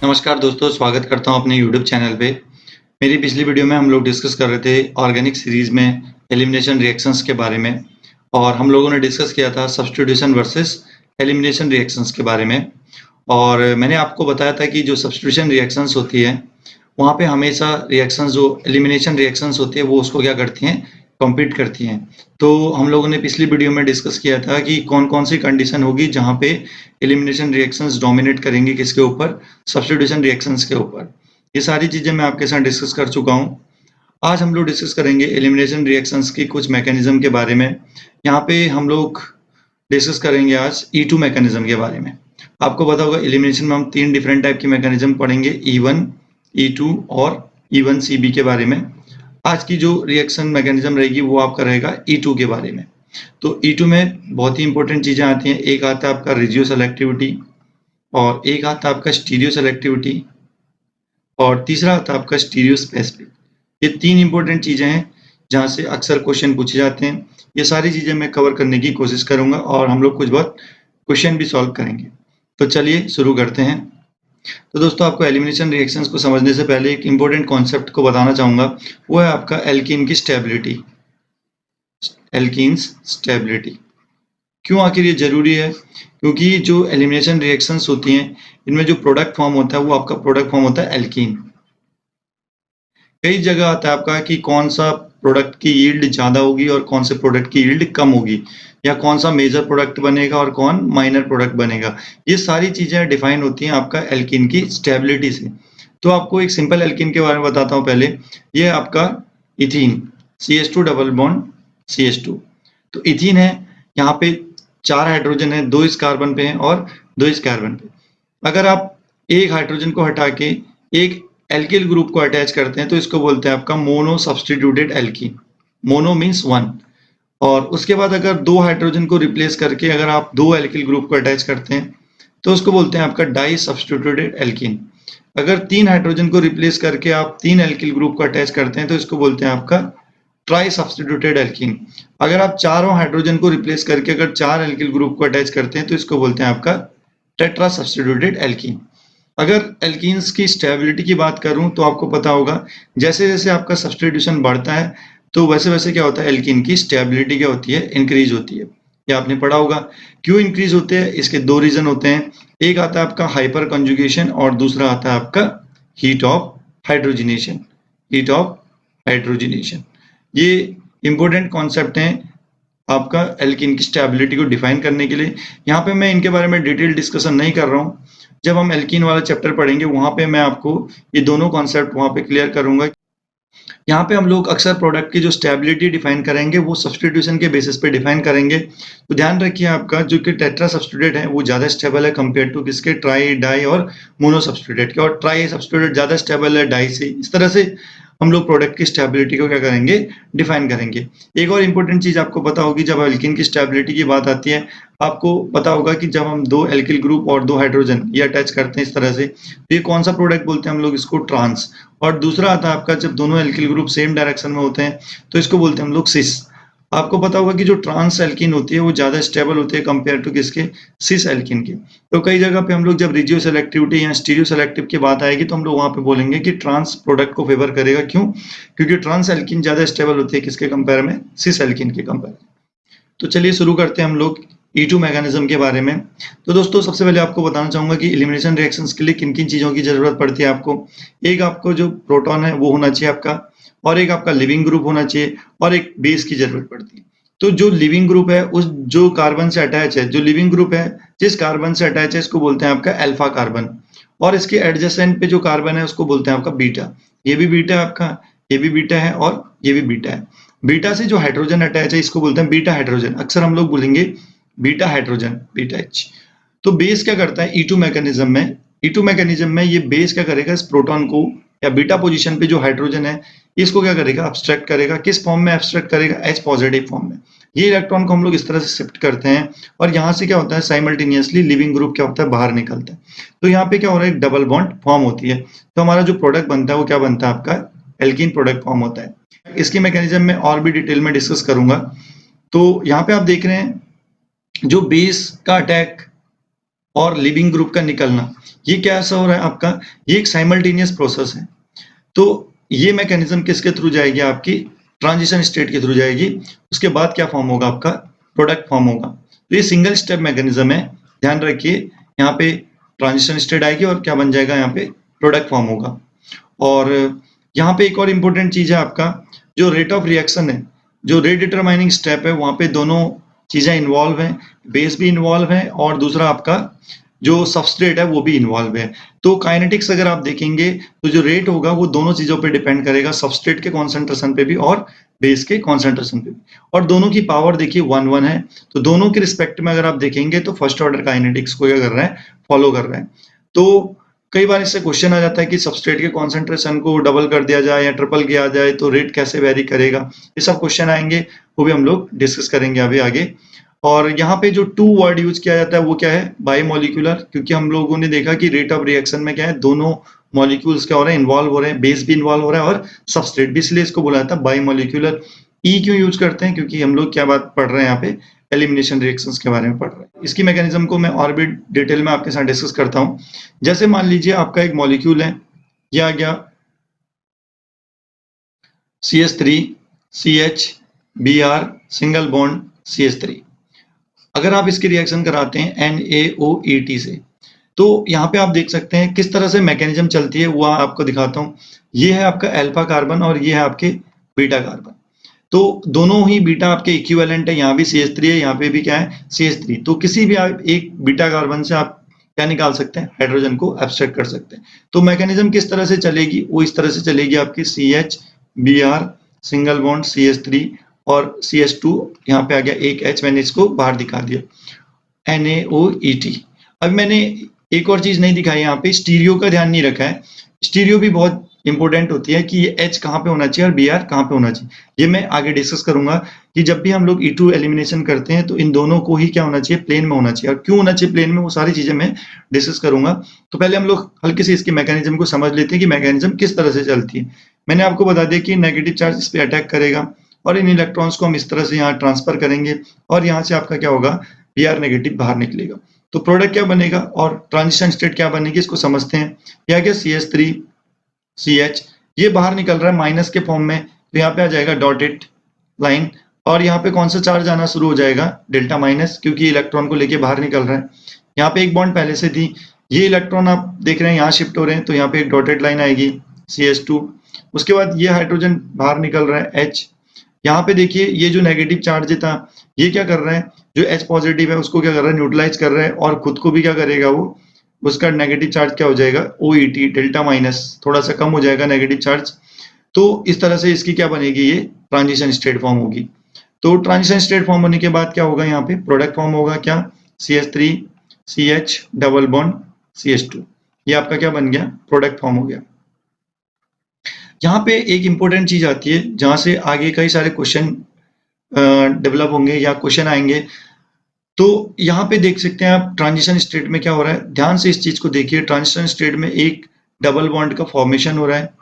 नमस्कार दोस्तों, स्वागत करता हूं अपने YouTube चैनल पे। मेरी पिछली वीडियो में हम लोग डिस्कस कर रहे थे ऑर्गेनिक सीरीज में एलिमिनेशन रिएक्शंस के बारे में, और हम लोगों ने डिस्कस किया था सब्स्टिट्यूशन वर्सेस एलिमिनेशन रिएक्शंस के बारे में। और मैंने आपको बताया था कि जो सब्स्टिट्यूशन रिएक्शंस होती है, वहाँ पे हमेशा रिएक्शंस जो एलिमिनेशन रिएक्शंस होती है वो उसको क्या करती हैं, कॉम्पीट करती हैं। तो हम लोगों ने पिछली वीडियो में डिस्कस किया था कि कौन-कौन सी कंडीशन होगी जहाँ पे एलिमिनेशन रिएक्शंस डोमिनेट करेंगी किसके ऊपर, सब्स्टिट्यूशन रिएक्शंस के ऊपर। ये सारी चीजें मैं आपके साथ डिस्कस कर चुका हूँ। आज हम लोग डिस्कस करेंगे एलिमिनेशन रिएक्शंस की कुछ मैकेनिज्म के बारे में। यहाँ पे हम लोग डिस्कस करेंगे आज E2 मैकेनिज्म के बारे में। आपको पता होगा एलिमिनेशन में हम 3 डिफरेंट टाइप की मैकेनिज्म पढ़ेंगे, E1, E2 और E1CB के बारे में। आज की जो रिएक्शन मैकेनिज्म रहेगी वो आपका रहेगा E2 के बारे में। तो E2 में बहुत ही इंपॉर्टेंट चीजें आती हैं। एक आता है आपका रेजियो सेलेक्टिविटी, और एक आता है आपका स्टीरियो सेलेक्टिविटी, और तीसरा आता है आपका स्टीरियो स्पेसिफिक। ये 3 इंपॉर्टेंट चीजें हैं जहां से अक्सर क्वेश्चन पूछे जाते हैं। ये सारी चीजें मैं कवर करने की कोशिश करूंगा और हम लोग कुछ बहुत क्वेश्चन भी सॉल्व करेंगे। तो चलिए शुरू करते हैं। तो दोस्तों, आपको एलिमिनेशन रिएक्शंस को समझने से पहले एक इंपॉर्टेंट कॉन्सेप्ट को बताना चाहूंगा, वो है आपका एल्कीन की स्टेबिलिटी। एल्कीन्स स्टेबिलिटी क्यों आखिर ये जरूरी है? क्योंकि जो एलिमिनेशन रिएक्शंस होती हैं, इनमें जो प्रोडक्ट फॉर्म होता है वो आपका प्रोडक्ट फॉर्म होता है एल्कीन। कई जगह आता है आपका कि कौन सा प्रोडक्ट की यील्ड ज्यादा होगी और कौन से प्रोडक्ट की यील्ड कम होगी, या कौन सा मेजर प्रोडक्ट बनेगा और कौन माइनर प्रोडक्ट बनेगा। ये सारी चीजें डिफाइन होती हैं आपका एल्कीन की स्टेबिलिटी से। तो आपको एक सिंपल एल्कीन के बारे में बताता हूँ पहले। ये आपका ethene, CH2 double bond CH2। तो इथीन है, यहाँ पे 4 हाइड्रोजन है, 2 इस कार्बन पे हैं और 2 इस कार्बन पे। अगर आप एक हाइड्रोजन को हटा के एक एल्किल ग्रुप को अटैच करते हैं तो इसको बोलते हैं आपका mono substituted alkene. Mono means 1। और उसके बाद अगर 2 हाइड्रोजन को रिप्लेस करके अगर आप 2 एल्किल ग्रुप को अटैच करते हैं तो उसको बोलते हैं आपका डाई सब्स्टिट्यूटेड एल्कीन। अगर 3 हाइड्रोजन को रिप्लेस करके आप 3 एल्किल ग्रुप को अटैच करते हैं तो इसको बोलते हैं आपका ट्राई सब्स्टिट्यूटेड एल्कीन। अगर आप चारों हाइड्रोजन को रिप्लेस करके अगर 4 एल्किल ग्रुप को अटैच करते हैं तो इसको बोलते हैं आपका टेट्रा सब्स्टिट्यूटेड एल्कीन। अगर एल्कीन्स की स्टेबिलिटी की बात करूं तो आपको पता होगा जैसे जैसे आपका सब्स्टिट्यूशन बढ़ता है तो वैसे वैसे क्या होता है, एल्कीन की स्टेबिलिटी क्या होती है, इंक्रीज होती है। ये आपने पढ़ा होगा। क्यों इंक्रीज होते हैं? इसके 2 रीजन होते हैं। एक आता है आपका हाइपर कंजुगेशन और दूसरा आता है आपका heat of hydrogenation. Heat of hydrogenation ये इंपॉर्टेंट कॉन्सेप्ट हैं आपका एल्कीन की स्टेबिलिटी को डिफाइन करने के लिए। यहाँ पे मैं इनके बारे में डिटेल डिस्कशन नहीं कर रहा हूँ। जब हम एल्कीन वाला चैप्टर पढ़ेंगे वहां पे मैं आपको ये दोनों कॉन्सेप्ट वहां पे क्लियर करूंगा। यहाँ पे हम लोग अक्सर प्रोडक्ट की जो स्टेबिलिटी डिफाइन करेंगे वो सब्स्टिट्यूशन के बेसिस पे डिफाइन करेंगे। तो ध्यान रखिए आपका जो कि टेट्रा सब्स्टिट्यूट है वो ज्यादा स्टेबल है कंपेयर टू किसके, ट्राई, डाई और मोनो सब्स्टिट्यूट के। और ट्राई सब्स्टिट्यूट ज्यादा स्टेबल है डाई से। इस तरह से हम लोग प्रोडक्ट की स्टेबिलिटी को क्या करेंगे, डिफाइन करेंगे। एक और इंपॉर्टेंट चीज आपको पता होगी, जब एल्कीन की स्टेबिलिटी की बात आती है आपको पता होगा कि जब हम 2 एल्किल ग्रुप और 2 हाइड्रोजन ये अटैच करते हैं इस तरह से, तो ये कौन सा प्रोडक्ट बोलते हैं हम लोग, इसको ट्रांस। और दूसरा आता है आपका जब दोनों एल्किल ग्रुप सेम डायरेक्शन में होते हैं तो इसको बोलते हैं हम लोग सिस। आपको पता होगा कि जो ट्रांस एल्कीन होती है वो ज्यादा स्टेबल होती है कंपेयर टू किसके, सिस एल्कीन के। तो कई जगह पे हम लोग जब रेजियो सेलेक्टिविटी या स्टीरियो सेलेक्टिव की बात आएगी तो हम लोग वहां पे बोलेंगे कि ट्रांस प्रोडक्ट को फेवर करेगा। क्यों? क्योंकि ट्रांस एल्कीन ज्यादा स्टेबल होती है किसके कंपेयर में, सिस एल्कीन के कंपेयर। तो चलिए शुरू करते हैं हम लोग E2 मैकेनिज्म के बारे में। तो दोस्तों, सबसे पहले आपको बताना चाहूंगा कि एलिमिनेशन रिएक्शंस के लिए किन किन चीजों की जरूरत पड़ती है आपको। एक आपको जो प्रोटॉन है वो होना चाहिए आपका, और एक आपका लिविंग ग्रुप होना चाहिए, और एक बेस की जरूरत पड़ती है। तो जो लिविंग ग्रुप है उस जो कार्बन से अटैच है, जो लिविंग ग्रुप है जिस कार्बन से अटैच है इसको बोलते हैं आपका अल्फा कार्बन, और इसके एडजेसेंट पे जो कार्बन है उसको बोलते हैं आपका बीटा। ये भी बीटा है आपका, ये भी बीटा है और ये भी बीटा है। बीटा से जो हाइड्रोजन अटैच है इसको बोलते हैं बीटा हाइड्रोजन। अक्सर हम लोग बोलेंगे बीटा हाइड्रोजन, बीटा H। तो बेस क्या करता है E2 मैकेनिज्म में, E2 मैकेनिज्म में ये बेस क्या करेगा, इस प्रोटॉन को या बीटा पोजीशन पे जो हाइड्रोजन है इसको क्या करेगा, अब्स्ट्रैक्ट करेगा। किस फॉर्म में अब्स्ट्रैक्ट करेगा, H पॉजिटिव फॉर्म में। ये इलेक्ट्रॉन को हम लोग इस तरह से शिफ्ट करते हैं और यहाँ से क्या होता है, साइमल्टेनियसली लिविंग ग्रुप क्या होता है, बाहर निकलता है। तो यहाँ पे क्या हो रहा है, एक डबल बॉन्ड फॉर्म होती है। तो हमारा जो प्रोडक्ट बनता है वो क्या बनता है, आपका एल्कीन प्रोडक्ट फॉर्म होता है। इसकी मैकेनिज्म में और भी डिटेल में डिस्कस करूंगा। तो यहाँ पे आप देख रहे हैं जो बेस का अटैक और लिविंग ग्रुप का निकलना, ये कैसा हो रहा है आपका, ये एक साइमल्टेनियस प्रोसेस है। तो ये मैकेनिज्म किसके थ्रू जाएगी, आपकी ट्रांजिशन स्टेट के थ्रू जाएगी। उसके बाद क्या फॉर्म होगा, आपका प्रोडक्ट फॉर्म होगा। तो ये सिंगल स्टेप मैकेनिज्म है, ध्यान रखिए। यहाँ पे ट्रांजिशन स्टेट आएगी और क्या बन जाएगा, यहाँ पे प्रोडक्ट फॉर्म होगा। और यहाँ पे एक और इम्पोर्टेंट चीज है आपका, जो रेट ऑफ रिएक्शन है, जो रेट डिटरमाइनिंग स्टेप है, वहां पे दोनों चीजें इन्वॉल्व हैं, बेस भी इन्वॉल्व है और दूसरा आपका जो सबस्ट्रेट है वो भी इन्वॉल्व है। तो काइनेटिक्स अगर आप देखेंगे तो जो रेट होगा वो दोनों चीजों पे डिपेंड करेगा, सबस्ट्रेट के कॉन्सेंट्रेशन पे भी और बेस के कॉन्सेंट्रेशन पे भी। और दोनों की पावर देखिए 1-1 है। तो दोनों के रिस्पेक्ट में अगर आप देखेंगे तो फर्स्ट ऑर्डर काइनेटिक्स को क्या कर रहा है, फॉलो कर रहा है। तो कई बार इससे क्वेश्चन आ जाता है कि सबस्ट्रेट के कॉन्सेंट्रेशन को डबल कर दिया जाए या ट्रिपल किया जाए तो रेट कैसे वेरी करेगा, ये सब क्वेश्चन आएंगे, वो भी हम लोग डिस्कस करेंगे अभी आगे। और यहाँ पे जो 2 वर्ड यूज किया जाता है वो क्या है, बायोमोलिकुलर, क्योंकि हम लोगों ने देखा कि रेट ऑफ रिएक्शन में क्या है, दोनों मॉलिक्यूल्स क्या हो रहे हैं, इन्वॉल्व हो रहे हैं, बेस भी इन्वॉल्व हो रहा है और सबस्ट्रेट भी, इसलिए इसको बोला जाता है बायोमोलिकुलर। ई क्यों यूज करते हैं, क्योंकि हम लोग क्या बात पढ़ रहे हैं यहाँ पे, एलिमिनेशन रिएक्शंस के बारे में पढ़ रहे हैं। इसकी मैकेनिज्म को मैं और भी डिटेल में आपके साथ डिस्कस करता हूँ। जैसे मान लीजिए आपका एक मॉलिक्यूल है, ये आ गया CH3 CH Br single bond CH3। अगर आप इसकी रिएक्शन कराते हैं NaOET से, तो यहाँ पे आप देख सकते हैं किस तरह से मैकेनिज्म चलती है, वो आपको दिखाता हूँ। ये है आपका अल्फा कार्बन और ये है आपके बीटा कार्बन। तो दोनों ही बीटा आपके इक्विवेलेंट है, यहाँ भी CH3 है, यहाँ पे भी क्या है, CH3। तो किसी भी आप एक बीटा कार्बन से आप क्या निकाल सकते हैं, हाइड्रोजन को एब्स्ट्रैक्ट कर सकते हैं। तो मैकेनिज्म किस तरह से चलेगी, वो इस तरह से चलेगी आपकी CH Br single bond CH3 और CH2, यहाँ पे आ गया एक H, मैंने इसको बाहर दिखा दिया, NaOET। अब मैंने एक और चीज नहीं दिखाई, यहाँ पे स्टीरियो का ध्यान नहीं रखा है। स्टीरियो भी बहुत इंपॉर्टेंट होती है कि ये H कहाँ पे होना चाहिए और Br कहाँ पे होना चाहिए। ये मैं आगे डिस्कस करूंगा कि जब भी हम लोग E2 एलिमिनेशन करते हैं तो इन दोनों को ही क्या होना चाहिए, प्लेन में होना चाहिए। और क्यों होना चाहिए प्लेन में, वो सारी चीजें मैं डिस्कस करूंगा। तो पहले हम लोग हल्के से इसके मैकेनिज्म को समझ लेते हैं कि मैकेनिज्म किस तरह से चलती है। मैंने आपको बता दिया कि नेगेटिव चार्ज इस पे अटैक करेगा और इन इलेक्ट्रॉन्स को हम इस तरह से यहाँ ट्रांसफर करेंगे और यहाँ से आपका क्या होगा, Br नेगेटिव बाहर निकलेगा। तो प्रोडक्ट क्या बनेगा और ट्रांजिशन स्टेट क्या बनेगी, इसको समझते हैं। यह क्या, CH3 CH, ये बाहर निकल रहा है माइनस के फॉर्म में, तो यहाँ पे आ जाएगा डॉटेड लाइन। और यहाँ पे कौन सा चार्ज आना शुरू हो जाएगा, डेल्टा माइनस, क्योंकि इलेक्ट्रॉन को लेके बाहर निकल रहा है। यहाँ पे एक बॉन्ड पहले से थी, ये इलेक्ट्रॉन आप देख रहे हैं यहाँ शिफ्ट हो रहे हैं, तो यहाँ पे एक डॉटेड लाइन आएगी CH2। उसके बाद ये हाइड्रोजन बाहर निकल रहा है H। यहाँ पे देखिए ये जो नेगेटिव चार्ज था ये क्या कर रहा है, जो H पॉजिटिव है उसको क्या कर रहा है, न्यूट्रलाइज कर रहा है और खुद को भी क्या करेगा, वो उसका नेगेटिव चार्ज क्या हो जाएगा, OET डेल्टा माइनस, थोड़ा सा कम हो जाएगा नेगेटिव चार्ज। तो इस तरह से इसकी क्या बनेगी, ये ट्रांजिशन स्टेट फॉर्म होगी। तो ट्रांजिशन स्टेट फॉर्म होने के बाद क्या होगा, यहाँ पे प्रोडक्ट फॉर्म होगा, क्या, CH3 CH double bond CH2, ये आपका क्या बन गया, प्रोडक्ट फॉर्म हो गया। यहाँ पे एक इंपॉर्टेंट चीज आती है जहां से आगे कई सारे क्वेश्चन डेवलप होंगे या क्वेश्चन आएंगे। तो यहाँ पे देख सकते हैं आप ट्रांजिशन स्टेट में क्या हो रहा है, ध्यान से इस चीज को देखिए। ट्रांजिशन स्टेट में एक डबल बॉन्ड का फॉर्मेशन हो रहा है,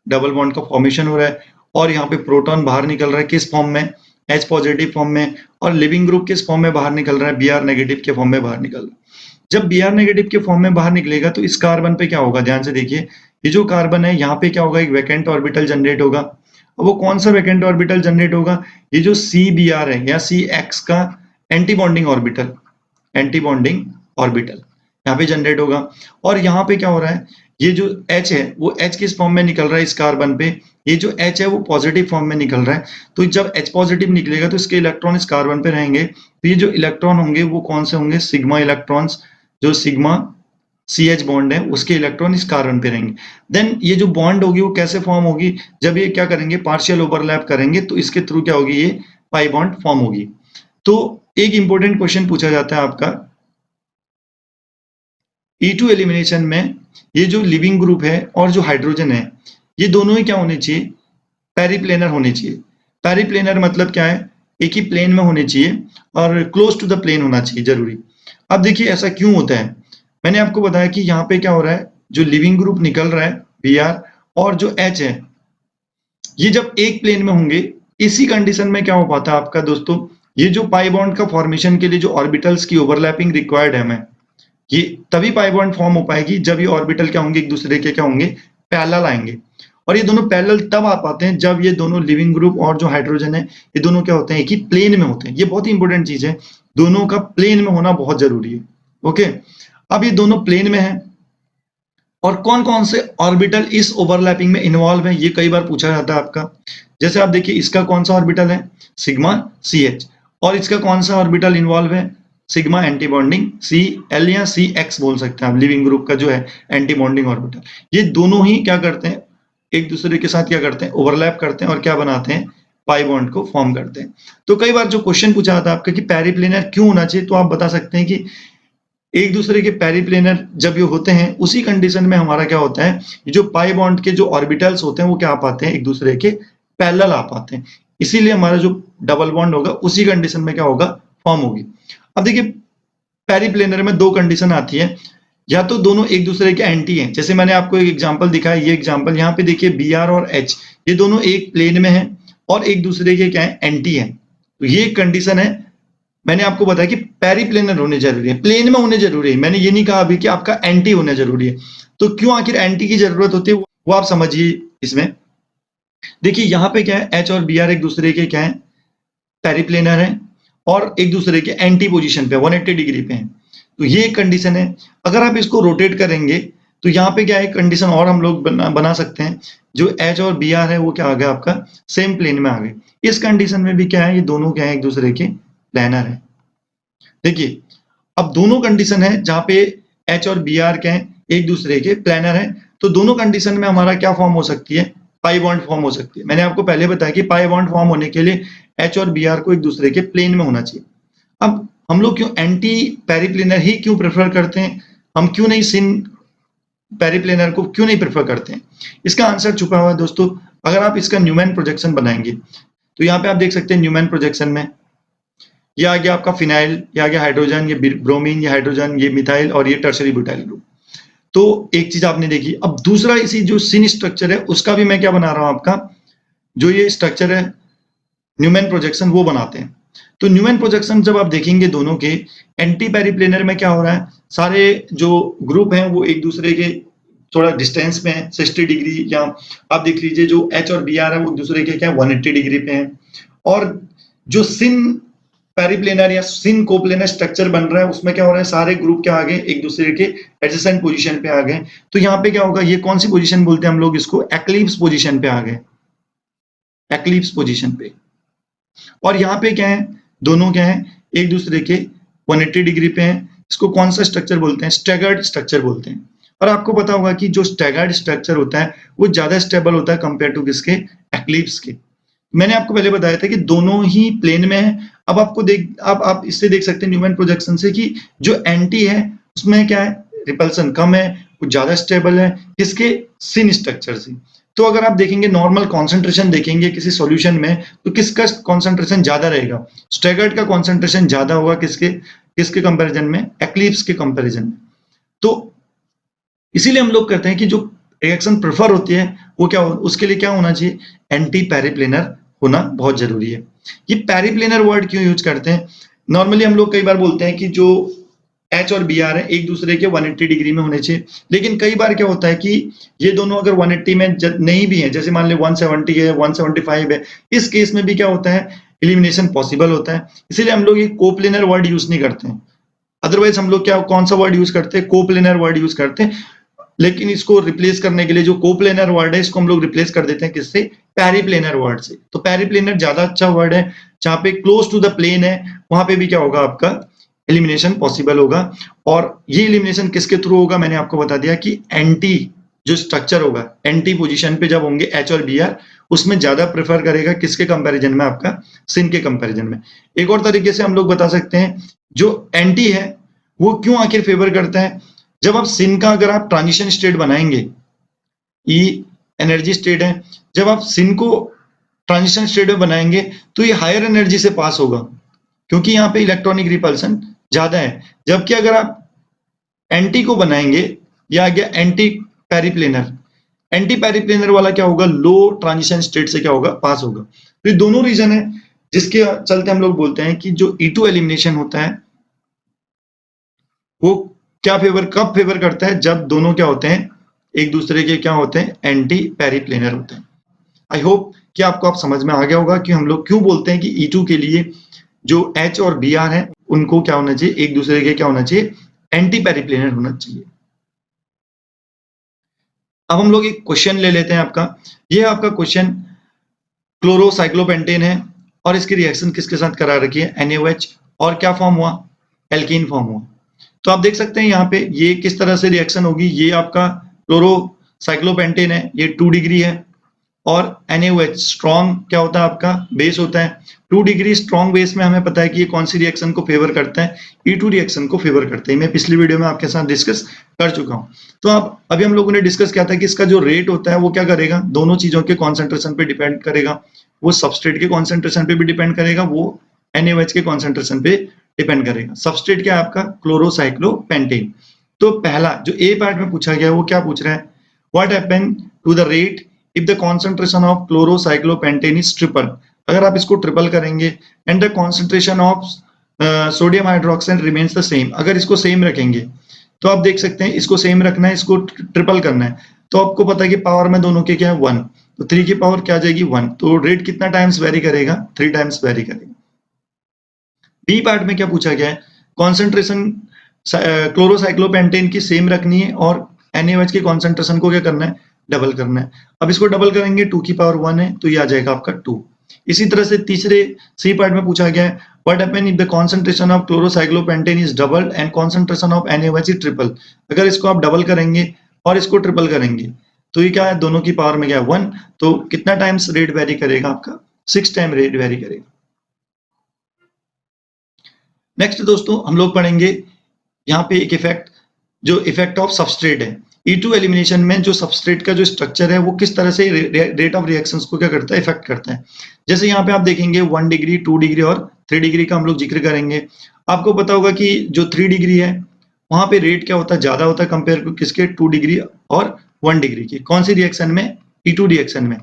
डबल बॉन्ड का फॉर्मेशन हो रहा है और यहाँ पे प्रोटॉन बाहर निकल रहा है, किस फॉर्म में, H पॉजिटिव फॉर्म में, और लिविंग ग्रुप किस फॉर्म में बाहर निकल रहा है, Br नेगेटिव के फॉर्म में बाहर निकल रहा है। जब Br नेगेटिव के फॉर्म में बाहर निकलेगा तो इस कार्बन पे क्या होगा, ध्यान से देखिए। ये जो कार्बन है यहाँ पे क्या होगा, एक वैकेंट ऑर्बिटल जनरेट होगा। अब वो कौन सा वैकेंट ऑर्बिटल जनरेट होगा, ये जो CBr है या CX का anti bonding orbital, anti bonding orbital यहाँ पे जनरेट होगा। और यहाँ पे क्या हो रहा है, ये जो H है वो H किस फॉर्म में निकल रहा है इस कार्बन पे, ये जो H है वो पॉजिटिव फॉर्म में निकल रहा है। तो जब H पॉजिटिव निकलेगा तो इसके इलेक्ट्रॉन इस कार्बन पे रहेंगे, तो ये जो इलेक्ट्रॉन होंगे वो कौन से होंगे, सिग्मा इलेक्ट्रॉन्स, जो सिग्मा CH बॉन्ड है उसके इलेक्ट्रॉन इस कार्बन पे रहेंगे। देन ये जो बॉन्ड होगी वो कैसे फॉर्म होगी, जब ये क्या करेंगे, पार्शियल ओवरलैप करेंगे, तो इसके थ्रू क्या होगी, ये पाई बॉन्ड फॉर्म होगी। तो एक इंपॉर्टेंट क्वेश्चन पूछा जाता है आपका E2 एलिमिनेशन में, ये जो लिविंग ग्रुप है और जो हाइड्रोजन है ये दोनों ही क्या होने चाहिए, पेरिप्लेनर होने चाहिए। पेरिप्लेनर मतलब क्या है, एक ही प्लेन में होने चाहिए और क्लोज टू द प्लेन होना चाहिए जरूरी। अब देखिए ऐसा क्यों होता है, मैंने आपको बताया कि यहाँ पे क्या हो रहा है, जो लिविंग ग्रुप निकल रहा है Br और जो H है, ये जब एक प्लेन में होंगे इसी कंडीशन में क्या हो पाता है आपका दोस्तों, ये जो पाई बॉन्ड का फॉर्मेशन के लिए जो ऑर्बिटल्स की ओवरलैपिंग रिक्वायर्ड है हमें, ये तभी पाई बॉन्ड फॉर्म हो पाएगी जब ये ऑर्बिटल क्या होंगे, एक दूसरे के क्या होंगे, पैरेलल आएंगे। और ये दोनों पैरेलल तब आ पाते हैं जब ये दोनों लिविंग ग्रुप और जो हाइड्रोजन है, ये दोनों क्या होते हैं, एक ही प्लेन में होते हैं। ये बहुत ही इंपॉर्टेंट चीज है, दोनों का प्लेन में होना बहुत जरूरी है। ओके, अब ये दोनों प्लेन में है और कौन कौन से ऑर्बिटल इस ओवरलैपिंग में इन्वॉल्व है, ये कई बार पूछा जाता है आपका। जैसे आप देखिए, इसका कौन सा ऑर्बिटल है, सिग्मा CH, और इसका कौन सा ऑर्बिटल इन्वॉल्व है, सिग्मा एंटी बॉन्डिंग CL या CX बोल सकते हैं आप, लिविंग ग्रुप का जो है एंटी बॉन्डिंग ऑर्बिटल। ये दोनों ही क्या करते हैं, एक दूसरे के साथ क्या करते हैं, ओवरलैप करते हैं और क्या बनाते हैं, पाई बॉन्ड को फॉर्म करते हैं। तो कई बार जो क्वेश्चन पूछा जाता है आपका कि पेरिप्लेनर क्यों होना चाहिए, तो आप बता सकते हैं कि एक दूसरे के पेरिप्लेनर जब ये होते हैं, उसी कंडीशन में हमारा क्या होता है, जो पाई बॉन्ड के जो ऑर्बिटल्स होते हैं वो क्या आ पाते हैं, एक दूसरे के पैरेलल आ पाते हैं। इसीलिए हमारा जो डबल बॉन्ड होगा उसी कंडीशन में क्या होगा, फॉर्म होगी। अब देखिए, पेरिप्लेनर में दो कंडीशन आती है, या तो दोनों एक दूसरे के एंटी हैं, जैसे मैंने आपको एक एग्जांपल दिखाया, ये एग्जांपल यहाँ पे देखिए Br और H, ये दोनों एक प्लेन में हैं और एक दूसरे के क्या है, एंटी हैं। तो ये एक कंडीशन है। मैंने आपको बताया कि पेरिप्लेनर होने जरूरी है, प्लेन में होने जरूरी है, मैंने ये नहीं कहा अभी कि आपका एंटी होने जरूरी है। तो क्यों आखिर एंटी की जरूरत होती है, वो आप समझिए। इसमें देखिए, यहाँ पे क्या है, H और Br एक दूसरे के क्या है, पेरिप्लेनर है और एक दूसरे के एंटी पोजीशन पे 180 डिग्री पे हैं। तो ये एक कंडीशन है। अगर आप इसको रोटेट करेंगे तो यहाँ पे क्या है, कंडीशन और हम लोग बना सकते हैं, जो H और Br है वो क्या आ गया आपका, सेम प्लेन में आ गए। इस कंडीशन में भी क्या है, ये दोनों क्या है, एक दूसरे के प्लेनर है। देखिए, अब दोनों कंडीशन है जहां पे H और Br क्या है, एक दूसरे के प्लेनर है, तो दोनों कंडीशन में हमारा क्या फॉर्म हो सकती है, पाई बॉन्ड फॉर्म हो सकती है। मैंने आपको पहले बताया कि पाई बॉन्ड फॉर्म होने के लिए H और Br को एक दूसरे के प्लेन में होना चाहिए। अब हम लोग क्यों एंटी पेरिप्लेनर ही क्यों प्रेफर करते हैं, हम क्यों नहीं सिन पेरिप्लेनर को क्यों नहीं प्रेफर करते हैं, इसका आंसर छुपा हुआ है दोस्तों। अगर आप इसका न्यूमैन प्रोजेक्शन बनाएंगे तो यहाँ पे आप देख सकते हैं, न्यूमैन प्रोजेक्शन में ये आ गया आपका फिनाइल, ये आ गया हाइड्रोजन, ये ब्रोमीन, ये हाइड्रोजन, ये मिथाइल और ये टर्शरी ब्यूटाइल ग्रुप। तो एक चीज आपने देखी। अब दूसरा, इसी जो सिन स्ट्रक्चर है उसका भी मैं क्या बना रहा हूं, आपका जो ये स्ट्रक्चर है न्यूमैन प्रोजेक्शन वो बनाते हैं। तो न्यूमैन प्रोजेक्शन जब आप देखेंगे दोनों के, एंटी पेरिप्लेनर में क्या हो रहा है, सारे जो ग्रुप हैं वो एक दूसरे के थोड़ा डिस्टेंस में है 60 डिग्री, या आप देख लीजिए जो H और Br है वो एक दूसरे के क्या 180 डिग्री पे हैं। और जो सिन पेरिप्लेनर या सिन कोप्लेनर स्ट्रक्चर बन रहा है उसमें क्या हो रहा है, सारे ग्रुप क्या आ गए, एक दूसरे के एडजेसेंट पोजीशन पे आ गए। तो यहाँ पे क्या होगा, ये कौन सी पोजीशन बोलते हैं हम लोग इसको, एक्लिप्स पोजीशन पे आ गए, एक्लिप्स पोजीशन पे। और यहाँ पे क्या है, दोनों क्या है, एक दूसरे के 180 डिग्री पे हैं। इसको कौन सा स्ट्रक्चर बोलते हैं, स्टैगर्ड स्ट्रक्चर बोलते हैं। और आपको पता होगा कि जो स्टैगर्ड स्ट्रक्चर होता है वो ज्यादा स्टेबल होता है कंपेयर टू किसके, एक्लिप्स के। मैंने आपको पहले बताया था कि दोनों ही प्लेन में है। अब आपको आप इससे देख सकते हैं न्यूमैन प्रोजेक्शन से कि जो एंटी है उसमें क्या है, रिपल्सन कम है, वो ज्यादा स्टेबल है किसके, सिन स्ट्रक्चर से। तो अगर आप देखेंगे नॉर्मल कॉन्सेंट्रेशन देखेंगे किसी सॉल्यूशन में, तो किसका कॉन्सेंट्रेशन ज्यादा रहेगा, स्टैगर्ड का कॉन्सेंट्रेशन ज्यादा होगा किसके किसके कंपैरिजन में, एक्लिप्स के कंपैरिजन में। तो इसीलिए हम लोग कहते हैं कि जो रिएक्शन प्रेफर होती है वो क्या उसके लिए क्या होना चाहिए, एंटी पेरिप्लेनर होना बहुत जरूरी है। ये पेरिप्लेनर वर्ड क्यों यूज करते हैं, नॉर्मली हम लोग कई बार बोलते हैं कि जो H और Br है एक दूसरे के 180 डिग्री में होने चाहिए, लेकिन कई बार क्या होता है कि ये दोनों अगर 180 में नहीं भी है, जैसे मान ले 170 है 175 है, इस केस में भी क्या होता है, एलिमिनेशन पॉसिबल होता है। इसीलिए हम लोग ये कोप्लेनर वर्ड यूज नहीं करते हैं। अदरवाइज हम लोग क्या कौन सा वर्ड यूज करते हैं, कोप्लेनर वर्ड यूज करते हैं। लेकिन इसको रिप्लेस करने के लिए जो कोप्लेनर वर्ड है इसको हम लोग रिप्लेस कर देते हैं किससे, पेरिप्लेनर वर्ड से। तो पेरिप्लेनर ज्यादा अच्छा वर्ड है, जहां पे क्लोज टू द प्लेन है वहां पे भी क्या होगा, आपका एलिमिनेशन पॉसिबल होगा। और ये एलिमिनेशन किसके थ्रू होगा, मैंने आपको बता दिया कि एंटी जो स्ट्रक्चर होगा, एंटी पोजीशन पे जब होंगे H और Br, उसमें ज्यादा प्रेफर करेगा किसके कंपैरिजन में, आपका सिन के कंपैरिजन में। एक और तरीके से हम लोग बता सकते हैं, जो एंटी है वो क्यों आखिर फेवर करता है, जब आप सिन का अगर आप ट्रांजिशन स्टेट बनाएंगे, ई एनर्जी स्टेट है, जब आप सिन को ट्रांजिशन स्टेट में बनाएंगे तो ये हायर एनर्जी से पास होगा क्योंकि यहाँ पे इलेक्ट्रॉनिक रिपल्सन ज्यादा है। जबकि अगर आप एंटी को बनाएंगे, या गया एंटी पेरिप्लेनर, एंटी पेरिप्लेनर वाला क्या होगा, लो ट्रांजिशन स्टेट से क्या होगा, पास होगा। तो ये दोनों रीजन है जिसके चलते हम लोग बोलते हैं कि जो E2 एलिमिनेशन होता है वो कब फेवर करता है, जब दोनों क्या होते हैं, एक दूसरे के क्या होते हैं, एंटी पेरिप्लेनर होते हैं। आई होप कि आपको आप समझ में आ गया होगा कि हम लोग क्यों बोलते हैं कि E2 के लिए जो H और Br है उनको क्या होना चाहिए, एक दूसरे के क्या होना चाहिए, एंटी पेरिप्लेनर होना चाहिए। अब हम लोग एक क्वेश्चन ले लेते हैं आपका। ये आपका क्वेश्चन क्लोरोसाइक्लोपेंटेन है और इसकी रिएक्शन किसके साथ करा रखी है, NaOH, और क्या फॉर्म हुआ, एल्कीन फॉर्म हुआ। तो आप देख सकते हैं यहाँ पे ये किस तरह से रिएक्शन होगी। ये आपका क्लोरोसाइक्लोपेंटेन है, ये 2 डिग्री है, और NaOH स्ट्रॉन्ग क्या होता है, आपका बेस होता है। 2 डिग्री स्ट्रॉन्ग बेस में हमें पता है कि ये कौन सी रिएक्शन को फेवर करता है, E2 रिएक्शन को फेवर करता है। मैं पिछली वीडियो में आपके साथ डिस्कस कर चुका हूं। तो आप अभी हम लोगों ने डिस्कस किया था कि इसका जो रेट होता है वो क्या करेगा, दोनों चीजों के कॉन्सेंट्रेशन पे डिपेंड करेगा। वो सबस्ट्रेट के कॉन्सेंट्रेशन पे भी डिपेंड करेगा, वो NaOH के कॉन्सेंट्रेशन पे डिपेंड करेगा। सबस्ट्रेट क्या है आपका, क्लोरोसाइक्लोपेंटेन। तो पहला जो ए पार्ट में पूछा गया है वो क्या पूछ रहा है, what happen to the rate if the concentration of chlorocyclopentane is triple, अगर आप इसको ट्रिपल करेंगे, and the concentration of sodium hydroxide remains the same, अगर इसको सेम रखेंगे तो आप देख सकते हैं इसको सेम रखना है, इसको ट्रिपल करना है, तो आपको पता है कि पावर में दोनों के क्या है 1, तो 3 की पावर क्या आ जाएगी 1, तो रेट कितना टाइम्स वेरी करेगा, 3 टाइम्स वेरी करेगा। बी पार्ट में क्या पूछा गया है, कॉन्सेंट्रेशन क्लोरोसाइक्लोपेंटेन की सेम रखनी है और NaOH के कॉन्सेंट्रेशन को क्या करना है, डबल करना है। अब इसको डबल करेंगे, 2 की पावर 1 है तो ये आ जाएगा आपका 2। इसी तरह से तीसरे सी पार्ट में पूछा गया है, what happen if the concentration of chlorocyclopentane is doubled and concentration of NaOH is triple, अगर इसको आप डबल करेंगे और इसको ट्रिपल करेंगे तो ये क्या है, दोनों की पावर में क्या है 1, तो कितना टाइम्स रेट वेरी करेगा आपका, 6 टाइम रेट वेरी करेगा। नेक्स्ट दोस्तों हम लोग पढ़ेंगे यहाँ पे एक इफेक्ट, जो इफेक्ट ऑफ सबस्ट्रेट है। E2 एलिमिनेशन में जो सबस्ट्रेट का जो स्ट्रक्चर है वो किस तरह से रेट ऑफ रिएक्शंस को क्या करता है, इफेक्ट करता है। जैसे यहाँ पे आप देखेंगे 1 डिग्री, 2 डिग्री और 3 डिग्री का हम लोग जिक्र करेंगे। आपको पता होगा कि जो 3 डिग्री है वहां पे रेट क्या होता है, ज्यादा होता है कंपेयर टू किसके, 2 डिग्री और 1 डिग्री की। कौन सी रिएक्शन में, E2 रिएक्शन में।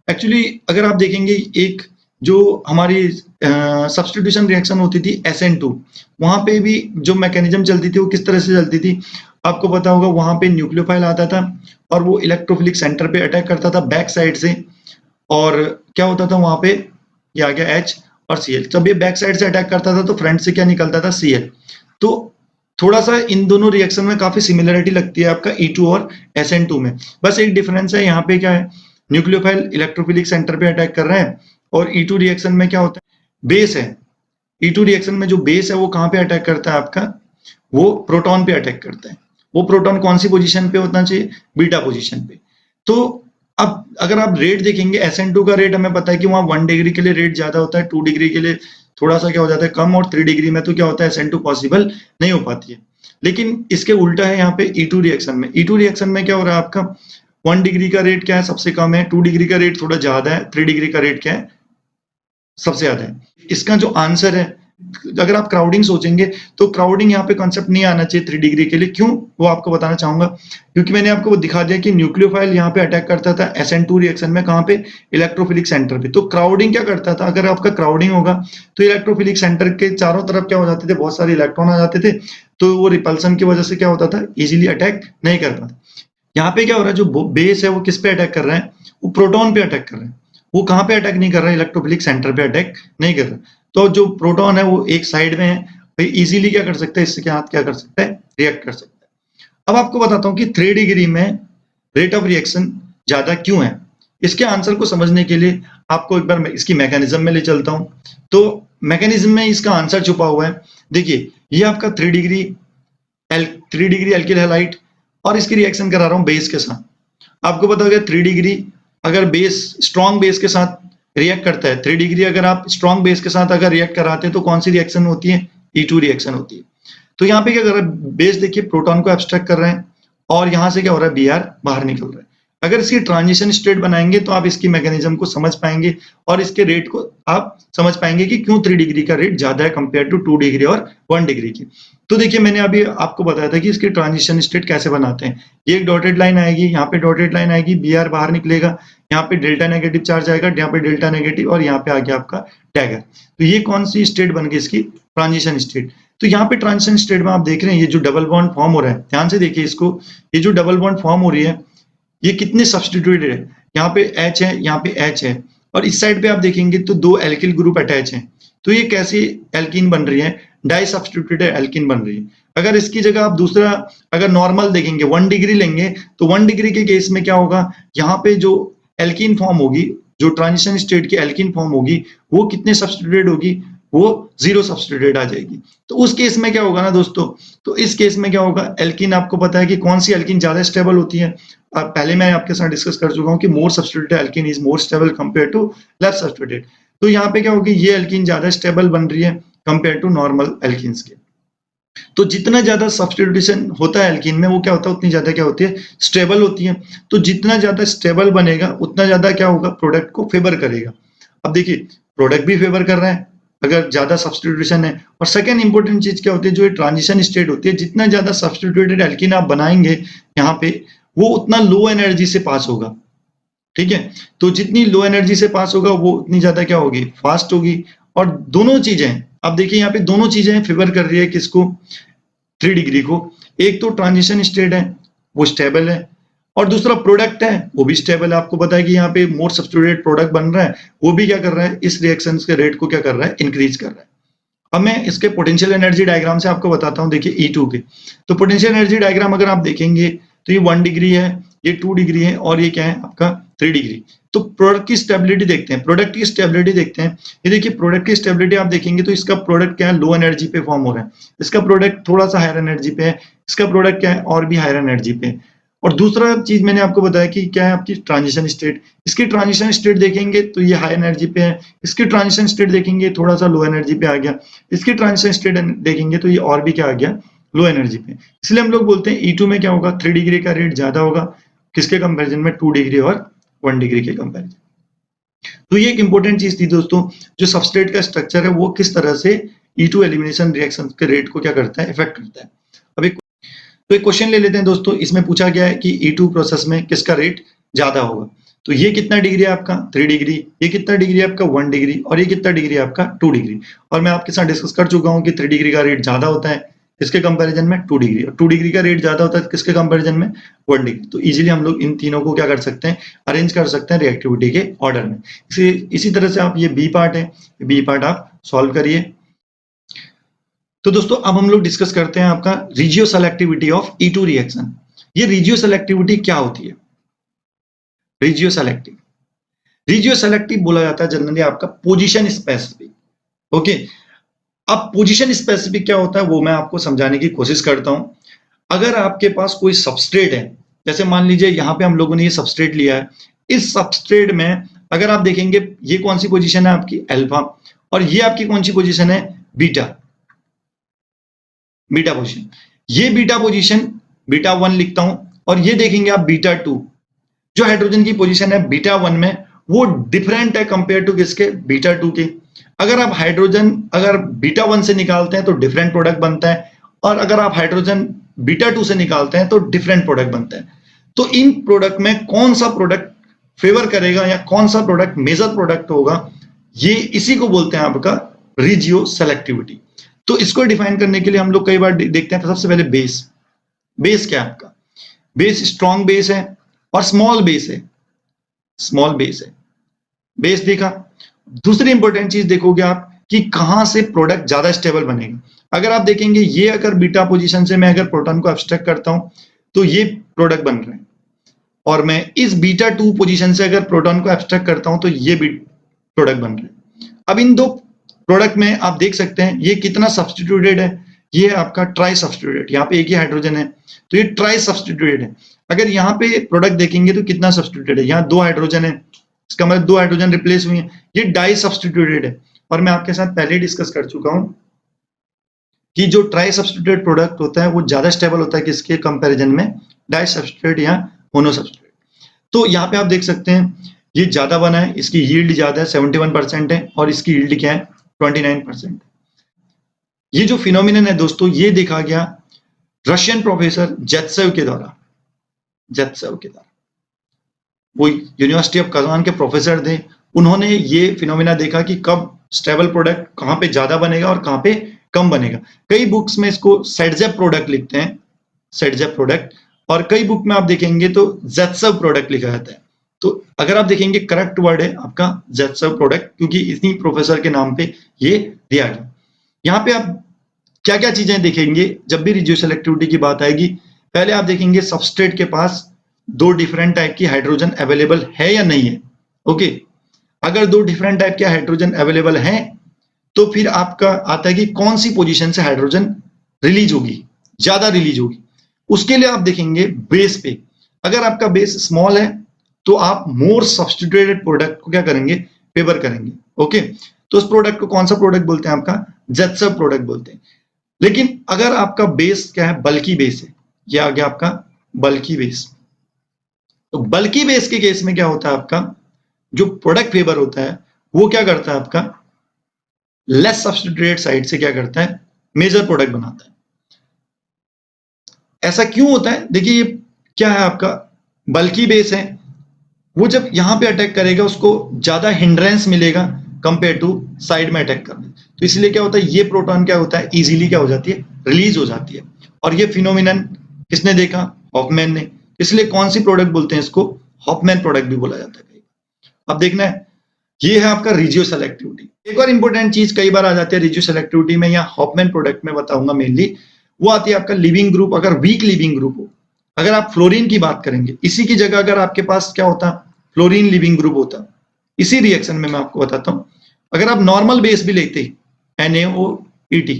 एक्चुअली अगर आप देखेंगे एक जो हमारी सब्स्टिट्यूशन रिएक्शन होती थी SN2, वहां पे भी जो मैकेनिज्म चलती थी वो किस तरह से चलती थी, आपको पता होगा वहां पे न्यूक्लियोफाइल आता था और वो इलेक्ट्रोफिलिक सेंटर पे अटैक करता था बैक साइड से, और क्या होता था वहां पे, ये आ गया H और Cl, जब ये बैक साइड से अटैक करता था तो फ्रंट से क्या निकलता था, Cl। तो थोड़ा सा इन दोनों रिएक्शन में काफी सिमिलरिटी लगती है आपका E2 और SN2 में, बस एक डिफरेंस है, यहाँ पे क्या है, न्यूक्लियोफाइल इलेक्ट्रोफिलिक सेंटर पे अटैक कर रहे हैं, और E2 रिएक्शन में क्या होता है, बेस है। E2 रिएक्शन में जो बेस है वो कहाँ पे अटैक करता है आपका, वो प्रोटॉन पे अटैक करता है। वो प्रोटॉन कौन सी पोजीशन पे होना चाहिए, बीटा पोजीशन पे। तो अब अगर आप रेट देखेंगे, SN2 का रेट हमें पता है कि वहां 1 डिग्री के लिए रेट ज्यादा होता है, 2 डिग्री के लिए थोड़ा सा क्या हो जाता है कम, और 3 डिग्री में तो क्या होता है SN2 पॉसिबल नहीं हो पाती है। लेकिन इसके उल्टा है यहाँ पे E2 रिएक्शन में। E2 रिएक्शन में क्या हो रहा है आपका, 1 डिग्री का रेट क्या है, सबसे कम है, 2 डिग्री का रेट थोड़ा ज्यादा है, 3 डिग्री का रेट क्या है, सबसे ज्यादा है। इसका जो आंसर है, अगर आप क्राउडिंग सोचेंगे तो क्राउडिंग यहाँ पे कॉन्सेप्ट नहीं आना चाहिए 3 डिग्री के लिए। क्यों, वो आपको बताना चाहूंगा, क्योंकि मैंने आपको वो दिखा दिया कि न्यूक्लियोफाइल यहाँ पे अटैक करता था SN2 रिएक्शन में, कहाँ पे, इलेक्ट्रोफिलिक सेंटर पे। तो क्राउडिंग क्या करता था, अगर आपका क्राउडिंग होगा तो इलेक्ट्रोफिलिक सेंटर के चारों तरफ क्या हो जाते थे, बहुत सारे इलेक्ट्रॉन आ जाते थे, तो वो रिपल्सन की वजह से क्या होता था, इजिली अटैक नहीं कर पाता। यहाँ पे क्या हो रहा है, जो बेस है वो किस पे अटैक कर रहा है, वो प्रोटॉन पे अटैक कर रहा है। वो कहाँ पे अटैक नहीं कर रहा है, इलेक्ट्रोफिलिक सेंटर पे अटैक नहीं कर रहा। तो जो प्रोटॉन है वो एक साइड में है, भाई इजीली क्या कर सकता है, इससे क्या हाथ क्या कर सकता है, रिएक्ट कर सकता है। अब आपको बताता हूँ कि 3 डिग्री में रेट ऑफ रिएक्शन ज्यादा क्यों है। इसके आंसर को समझने के लिए आपको एक बार इसकी मैकेनिज्म में ले चलता हूँ। तो मैकेनिज्म में इसका आंसर छुपा हुआ है। देखिए ये आपका 3 डिग्री एल्किल हैलाइड, और इसकी रिएक्शन करा रहा हूँ बेस के साथ। आपको पता होगा 3 डिग्री अगर बेस स्ट्रॉन्ग बेस के साथ रिएक्ट करता है, 3 डिग्री अगर आप स्ट्रॉन्ग बेस के साथ अगर रिएक्ट कराते हैं तो कौन सी रिएक्शन होती है, E2 रिएक्शन होती है। तो यहाँ पे क्या कर रहा है, बेस देखिए प्रोटॉन को एब्स्ट्रैक्ट कर रहे हैं, और यहाँ से क्या हो रहा है, Br बाहर निकल रहा है। अगर इसकी ट्रांजिशन स्टेट बनाएंगे तो आप इसकी मैकेनिज्म को समझ पाएंगे, और इसके रेट को आप समझ पाएंगे कि क्यों 3 डिग्री का रेट ज्यादा है कंपेयर टू 2 डिग्री और 1 डिग्री की। तो देखिए मैंने अभी आपको बताया था कि इसकी ट्रांजिशन स्टेट कैसे बनाते हैं। ये एक डॉटेड लाइन आएगी, यहाँ पे डॉटेड लाइन आएगी, Br बाहर निकलेगा, यहाँ पे डेल्टा नेगेटिव चार्ज आएगा, यहाँ पे डेल्टा नेगेटिव, और यहाँ पे आ गया आपका डैगर। तो ये कौन सी स्टेट बन गई इसकी? Transition state. तो यहाँ पे ट्रांजिशन स्टेट में आप देख रहे हैं ये जो डबल बॉन्ड फॉर्म हो रहा है, ध्यान से देखिए इसको, ये जो डबल बॉन्ड फॉर्म हो रही है ये कितने सब्स्टिट्यूटेड है? यहाँ पे H है, यहाँ पे H है, और इस साइड पे आप देखेंगे तो दो एल्किल ग्रुप अटैच हैं। तो ये कैसी एल्कीन बन रही है? डाई सब्स्टिट्यूटेड एल्कीन बन रही है। अगर इसकी जगह आप दूसरा अगर नॉर्मल देखेंगे 1 डिग्री लेंगे तो 1 डिग्री के केस में क्या होगा? यहाँ पे जो एल्कीन फॉर्म होगी, जो ट्रांजिशन स्टेट की एल्कीन फॉर्म होगी, वो कितने सब्स्टिट्यूटेड होगी? वो 0 सब्स्टिट्यूटेड आ जाएगी। तो उस केस में क्या होगा ना दोस्तों, तो इस केस में क्या होगा? एल्कीन, आपको पता है कि कौन सी एल्कीन ज्यादा स्टेबल होती है? पहले मैं आपके साथ डिस्कस कर चुका हूं कि more substituted alkene is more stable compare to less substituted. तो यहाँ पे क्या होगी? ये एल्कीन ज्यादा स्टेबल बन रही है कंपेयर टू नॉर्मल एल्कीन्स के। तो जितना ज्यादा सब्स्टिट्यूशन होता है एल्कीन में, वो क्या होता है? उतनी ज्यादा क्या होती है? स्टेबल होती है। तो जितना ज्यादा स्टेबल बनेगा उतना ज्यादा क्या होगा? प्रोडक्ट को फेवर करेगा। अब देखिए, प्रोडक्ट भी फेवर कर रहा है अगर ज्यादा सब्स्टिट्यूशन है। और सेकेंड इंपॉर्टेंट चीज क्या होती है? जो ये ट्रांजिशन स्टेट होती है, जितना ज्यादा सब्स्टिट्यूटेड एल्कीन आप बनाएंगे यहाँ पे, वो उतना लो एनर्जी से पास होगा। ठीक है, तो जितनी लो एनर्जी से पास होगा वो उतनी ज्यादा क्या होगी? फास्ट होगी। और दोनों चीजें, अब देखिए यहाँ पे दोनों चीजें फेवर कर रही है किसको? 3 डिग्री को। एक तो ट्रांजिशन स्टेट है वो स्टेबल है, और दूसरा प्रोडक्ट है वो भी स्टेबल है। आपको पता है कि यहाँ पे मोर सब्स्टिट्यूटेड प्रोडक्ट बन रहा है, वो भी क्या कर रहा है? इस रिएक्शन के रेट को क्या कर रहा है? इंक्रीज कर रहा है। अब मैं इसके पोटेंशियल एनर्जी डायग्राम से आपको बताता हूं। देखिए E2 के, तो पोटेंशियल एनर्जी डायग्राम अगर आप देखेंगे तो ये 1 डिग्री है, ये 2 डिग्री है, और ये क्या है आपका? 3 डिग्री। तो प्रोडक्ट की स्टेबिलिटी देखते हैं, प्रोडक्ट की स्टेबिलिटी देखते हैं। ये देखिए प्रोडक्ट की स्टेबिलिटी आप देखेंगे तो इसका प्रोडक्ट क्या है? लो एनर्जी पे फॉर्म हो रहा है। इसका प्रोडक्ट थोड़ा सा हायर एनर्जी पे है, इसका प्रोडक्ट क्या है? और भी हायर एनर्जी पे है। और दूसरा चीज मैंने आपको बताया कि क्या है आपकी ट्रांजिशन स्टेट। इसकी ट्रांजिशन स्टेट देखेंगे तो ये हाई एनर्जी पे है, इसकी ट्रांजिशन स्टेट देखेंगे थोड़ा सा लो एनर्जी पे आ गया, इसकी ट्रांजिशन स्टेट देखेंगे तो ये और भी क्या आ गया? लो एनर्जी पे। इसलिए हम लोग बोलते हैं E2 में क्या होगा? 3 डिग्री का रेट ज्यादा होगा किसके कंपेरिजन में? 2 डिग्री और 1 डिग्री के कंपेरिजन। तो ये एक इंपॉर्टेंट चीज थी दोस्तों, जो सबस्ट्रेट का स्ट्रक्चर है वो किस तरह से E2 एलिमिनेशन रिएक्शन के रेट को क्या करता है? इफेक्ट करता है। अब एक क्वेश्चन ले लेते हैं दोस्तों। इसमें पूछा गया है कि E2 प्रोसेस में किसका रेट ज्यादा होगा? तो ये कितना डिग्री है आपका? 3 डिग्री। ये कितना डिग्री है आपका? 1 डिग्री। और ये कितना डिग्री है आपका? 2 डिग्री। और मैं आपके साथ डिस्कस कर चुका हूं कि 3 डिग्री का रेट ज्यादा होता है किसके कंपैरिजन में? 2 डिग्री। और 2 डिग्री का रेट ज्यादा होता है किसके कंपैरिजन में? 1 डिग्री। तो इजीली हम लोग इन तीनों को क्या कर सकते हैं? अरेंज कर सकते हैं रिएक्टिविटी के ऑर्डर में। इसी तरह से आप ये बी पार्ट है, बी पार्ट आप सॉल्व करिए। तो दोस्तों अब हम लोग डिस्कस करते हैं आपका regio selectivity of E2 reaction. ये रिजियो सेलेक्टिविटी क्या होती है? रिजियो सेलेक्टिव बोला जाता है जनरली आपका पोजीशन स्पेसिफिक। ओके, अब पोजीशन स्पेसिफिक क्या होता है वो मैं आपको समझाने की कोशिश करता हूं। अगर आपके पास कोई सबस्ट्रेट है, जैसे मान लीजिए यहां पे हम लोगों ने ये सबस्ट्रेट लिया है, इस सबस्ट्रेट में अगर आप देखेंगे ये कौन सी पोजीशन है आपकी? अल्फा, और ये आपकी कौन सी पोजीशन है? Beta position. ये बीटा पोजीशन बीटा 1 लिखता हूं, और ये देखेंगे आप बीटा 2। जो हाइड्रोजन की पोजीशन है बीटा 1 में वो डिफरेंट है कंपेयर टू किसके? बीटा 2 के। अगर आप हाइड्रोजन अगर बीटा 1 से निकालते हैं तो डिफरेंट प्रोडक्ट बनता है, और अगर आप हाइड्रोजन बीटा 2 से निकालते हैं तो डिफरेंट प्रोडक्ट बनता है। तो इन प्रोडक्ट में कौन सा प्रोडक्ट फेवर करेगा या कौन सा प्रोडक्ट मेजर प्रोडक्ट होगा, ये इसी को बोलते हैं आपका रिजियो सेलेक्टिविटी। तो इसको डिफाइन करने के लिए हम लोग कई बार देखते हैं। सबसे पहले बेस क्या है आपका? बेस स्ट्रॉन्ग बेस है और स्मॉल बेस है। बेस देखा। दूसरी इंपॉर्टेंट चीज देखोगे आप कि कहां से प्रोडक्ट ज्यादा स्टेबल बनेगा। अगर आप देखेंगे ये अगर बीटा पोजीशन से मैं अगर प्रोटॉन को एब्स्ट्रैक्ट करता हूं तो ये प्रोडक्ट बन रहे हैं, और मैं इस बीटा 2 पोजीशन से अगर प्रोटॉन को एब्स्ट्रैक्ट करता हूं तो ये भी प्रोडक्ट बन रहे हैं। अब इन दो प्रोडक्ट में आप देख सकते हैं ये कितना सब्स्टिट्यूटेड है? ये आपका ट्राई सब्स्टिट्यूटेड। यहाँ पे एक ही हाइड्रोजन है तो ये ट्राई सब्स्टिट्यूटेड है। अगर यहाँ पे प्रोडक्ट देखेंगे तो कितना सब्स्टिट्यूटेड है? यहाँ 2 हाइड्रोजन है, इसका मतलब 2 हाइड्रोजन रिप्लेस हुई है। ये डाई सब्स्टिट्यूटेड है। और मैं आपके साथ पहले डिस्कस कर चुका हूं कि जो ट्राई सब्स्टिट्यूटेड प्रोडक्ट होता है वो ज्यादा स्टेबल होता है किसके कंपैरिजन में? डाई सब्स्टिट्यूटेड या मोनो सब्स्टिट्यूटेड। तो यहाँ पे आप देख सकते हैं ये ज्यादा बना है, इसकी यील्ड ज्यादा है 71% है, और इसकी यील्ड क्या है? 29%। ये जो फिनोमिनन है दोस्तों ये देखा गया रशियन प्रोफेसर जेत्सेव के द्वारा। वो यूनिवर्सिटी ऑफ कजान के प्रोफेसर थे, उन्होंने ये फिनोमिना देखा कि कब स्टेबल प्रोडक्ट कहाँ पे ज्यादा बनेगा और कहाँ पे कम बनेगा। कई बुक्स में इसको सेटजेप प्रोडक्ट लिखते हैं, सेटजेप प्रोडक्ट, और कई बुक में आप देखेंगे तो जेत्सव प्रोडक्ट लिखा जाता है। तो अगर आप देखेंगे करेक्ट वर्ड है आपका जेत्सव प्रोडक्ट, क्योंकि इसी प्रोफेसर के नाम पे ये दिया गया। यहाँ पे आप क्या क्या चीजें देखेंगे जब भी रिड्यूस सेलेक्टिविटी की बात आएगी। पहले आप देखेंगे सबस्ट्रेट के पास दो डिफरेंट टाइप की हाइड्रोजन अवेलेबल है या नहीं है। ओके, अगर दो डिफरेंट टाइप के हाइड्रोजन अवेलेबल हैं तो फिर आपका आता है कि कौन सी पोजीशन से हाइड्रोजन रिलीज होगी, ज्यादा रिलीज होगी। उसके लिए आप देखेंगे बेस पे, अगर आपका बेस स्मॉल है तो आप मोर सब्स्टिट्यूटेड प्रोडक्ट को क्या करेंगे, फेवर करेंगे। ओके, तो उस प्रोडक्ट को कौन सा प्रोडक्ट बोलते हैं, आपका जेत्सव प्रोडक्ट बोलते हैं। लेकिन अगर आपका बेस क्या है, बल्की बेस है, यह आ गया आपका बल्की बेस। तो बल्की बेस के केस में क्या होता है, आपका जो प्रोडक्ट फेवर होता है वो क्या करता है, आपका लेस सब्स्टिट्यूटेड साइड से क्या करता है, मेजर प्रोडक्ट बनाता है। ऐसा क्यों होता है, देखिए ये क्या है, आपका बल्की बेस है, वो जब यहां पे अटैक करेगा उसको ज्यादा हिंड्रेंस मिलेगा कंपेयर टू साइड में अटैक करने। तो इसलिए क्या होता है, ये प्रोटॉन क्या होता है, इजीली क्या हो जाती है, रिलीज हो जाती है। और ये फिनोमिनन किसने देखा, हॉफमैन ने। इसलिए कौन सी प्रोडक्ट बोलते हैं इसको, हॉफमैन प्रोडक्ट भी बोला जाता है। अब देखना है, ये है आपका रिजियो सेलेक्टिविटी। एक और इंपॉर्टेंट चीज कई बार आ जाती है रिजियो सेलेक्टिविटी में या हॉफमैन प्रोडक्ट में, बताऊंगा मेनली, वो आती है आपका लिविंग ग्रुप। अगर वीक लिविंग ग्रुप हो, अगर आप फ्लोरीन की बात करेंगे, इसी की जगह अगर आपके पास क्या होता, फ्लोरीन लिविंग ग्रुप होता, इसी रिएक्शन में मैं आपको बताता हूं। अगर आप नॉर्मल बेस भी लेते NaOET,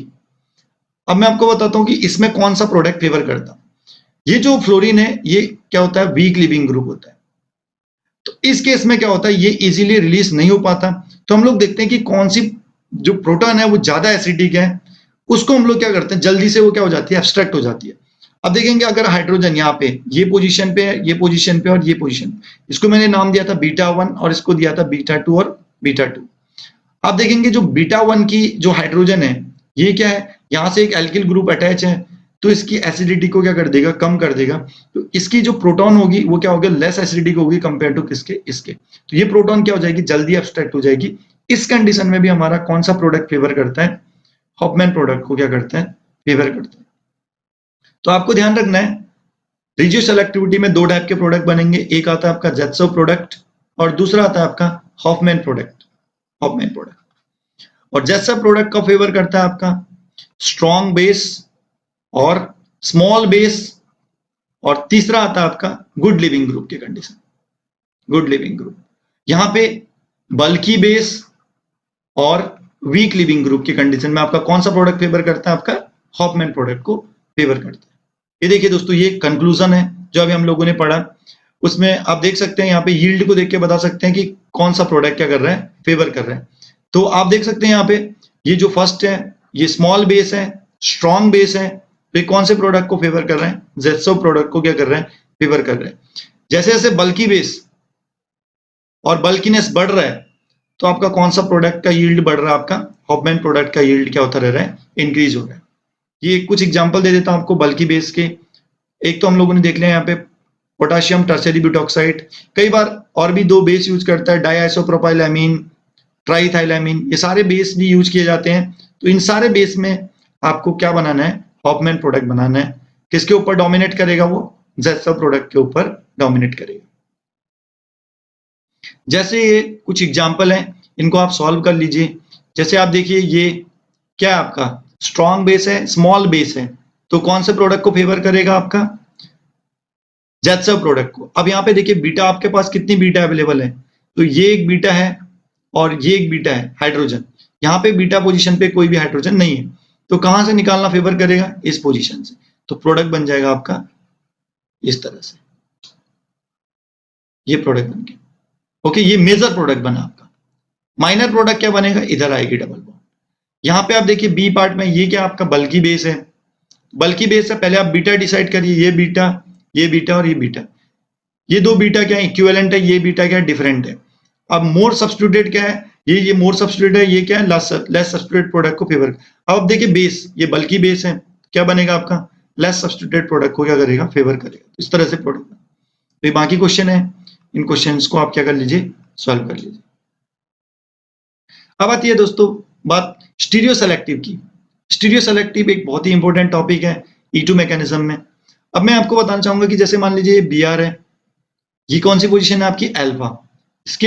अब मैं आपको बताता हूं कि इसमें कौन सा प्रोडक्ट फेवर करता। ये जो फ्लोरीन है ये क्या होता है, वीक लिविंग ग्रुप होता है। तो इस केस में क्या होता है, ये इजीली रिलीज नहीं हो पाता। तो हम लोग देखते हैं कि कौन सी जो प्रोटॉन है वो ज्यादा एसिडिक है, उसको हम लोग क्या करते हैं, जल्दी से वो क्या हो जाती है, एब्स्ट्रैक्ट हो जाती है। अब देखेंगे अगर हाइड्रोजन यहाँ पे ये पोजीशन पे है, ये पोजीशन पे और ये पोजीशन, इसको मैंने नाम दिया था β1 और इसको दिया था β2 और β2। आप देखेंगे जो β1 की जो हाइड्रोजन है ये क्या है, यहां से एक एल्किल ग्रुप अटैच है, तो इसकी एसिडिटी को क्या कर देगा, कम कर देगा। तो इसकी जो प्रोटॉन होगी वो क्या होगी, लेस एसिडिक होगी कंपेयर टू किसके, इसके। तो ये प्रोटॉन क्या हो जाएगी, जल्दी एब्स्ट्रैक्ट हो जाएगी। इस कंडीशन में भी हमारा कौन सा प्रोडक्ट फेवर करता है, हॉफमैन प्रोडक्ट को क्या करता है, फेवर करता है। तो आपको ध्यान रखना है, रिजियो सेलेक्टिविटी में दो टाइप के प्रोडक्ट बनेंगे, एक आता है आपका जेत्सव प्रोडक्ट और दूसरा आता है आपका हॉफमैन प्रोडक्ट, हॉफमैन प्रोडक्ट। और जेत्सव प्रोडक्ट का फेवर करता है आपका स्ट्रॉन्ग बेस और स्मॉल बेस, और तीसरा आता है आपका गुड लिविंग ग्रुप की कंडीशन, गुड लिविंग ग्रुप। यहां पे बल्की बेस और वीक लिविंग ग्रुप की कंडीशन में आपका कौन सा प्रोडक्ट फेवर करता है, आपका हॉफमैन प्रोडक्ट को फेवर करता है। ये देखिए दोस्तों, ये कंक्लूजन है जो अभी हम लोगों ने पढ़ा। उसमें आप देख सकते हैं यहाँ पे यील्ड को देख के बता सकते हैं कि कौन सा प्रोडक्ट क्या कर रहा है, फेवर कर रहा है। तो आप देख सकते हैं यहाँ पे ये जो फर्स्ट है ये स्मॉल बेस है, स्ट्रॉन्ग बेस है, तो कौन से प्रोडक्ट को फेवर कर रहे हैं, जेत्सव प्रोडक्ट को क्या कर रहे हैं, फेवर कर रहे हैं। जैसे जैसे बल्की बेस और बल्कीनेस बढ़ रहा है तो आपका कौन सा प्रोडक्ट का यील्ड बढ़ रहा है, आपका हॉफमैन प्रोडक्ट का यील्ड क्या होता रह रहा है, इंक्रीज हो रहा है। ये कुछ एग्जांपल दे देता हूं आपको बल्की बेस के। एक तो हम लोगों ने देख लिया यहाँ पे पोटेशियम टर्शियरी ब्यूटॉक्साइड, कई बार और भी दो बेस यूज करता है, डाइआइसोप्रोपाइलएमीन, ट्राइथाइलएमीन, ये सारे बेस भी यूज किए जाते हैं। तो इन सारे बेस में आपको क्या बनाना है, हॉफमैन प्रोडक्ट बनाना है। किसके ऊपर डोमिनेट करेगा, वो जेत्सव प्रोडक्ट के ऊपर डोमिनेट करेगा। जैसे ये कुछ एग्जाम्पल हैं, इनको आप सॉल्व कर लीजिए। जैसे आप देखिए ये क्या है, आपका स्ट्रॉन्ग बेस है, स्मॉल बेस है, तो कौन से प्रोडक्ट को फेवर करेगा, आपका जेत्सव प्रोडक्ट को। अब यहाँ पे देखिए बीटा, आपके पास कितनी बीटा अवेलेबल है, तो ये एक बीटा है और ये एक बीटा है हाइड्रोजन। यहाँ पे बीटा पोजीशन पे कोई भी हाइड्रोजन नहीं है, तो कहां से निकालना फेवर करेगा, इस पोजीशन से। तो प्रोडक्ट बन जाएगा आपका इस तरह से, ये प्रोडक्ट बन गया। ओके, ये मेजर प्रोडक्ट बना आपका। माइनर प्रोडक्ट क्या बनेगा, इधर आएगी डबल बॉन्ड। यहाँ पे आप देखिए बी पार्ट में ये क्या आपका बल्की बेस है, बल्की बेस है, पहले आप बीटा डिसाइड करिए, ये बीटा और ये बीटा, ये दो बीटा क्या है, इक्विवेलेंट है, ये बीटा क्या है, डिफरेंट है। अब मोर सब्स्टिट्यूटेड क्या है, ये मोर सब्स्टिट्यूटेड है, ये क्या है, लेस सब्स्टिट्यूटेड प्रोडक्ट को फेवर। अब देखिए बेस, ये बल्की बेस है, क्या बनेगा आपका, लेस सब्स्टिट्यूटेड प्रोडक्ट को क्या करेगा, फेवर करेगा। इस तरह से प्रोडक्ट। तो बाकी क्वेश्चन है, इन क्वेश्चंस को आप क्या कर लीजिए, सॉल्व कर लीजिए। अब आती है दोस्तों बात स्टीरियो सेलेक्टिव की। स्टीरियो सेलेक्टिव एक बहुत ही इंपॉर्टेंट टॉपिक है E2 मैकेनिज्म में। अब मैं आपको बताना चाहूंगा कि जैसे मान लीजिए बी आर है, ये कौन सी पोजीशन है आपकी, अल्फा, इसके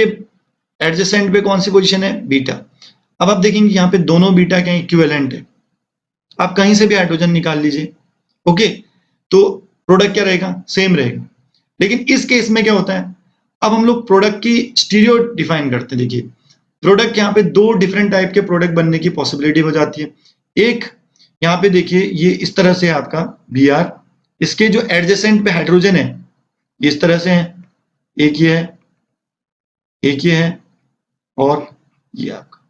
एडजेसेंट पे कौन सी पोजीशन है, बीटा। अब आप देखेंगे यहाँ पे दोनों बीटा क्या इक्विवेलेंट है, आप कहीं से भी हाइड्रोजन निकाल लीजिए, ओके, तो प्रोडक्ट क्या रहेगा, सेम रहेगा। लेकिन इस केस में क्या होता है, अब हम लोग प्रोडक्ट की स्टीरियो डिफाइन करते हैं। देखिए प्रोडक्ट यहाँ पे दो डिफरेंट टाइप के प्रोडक्ट बनने की पॉसिबिलिटी हो जाती है। एक यहाँ पे देखिए ये इस तरह से आपका बी आर, इसके जो एडजेसेंट पे हाइड्रोजन है इस तरह से है, एक ये है, एक ये है, और ये आपका,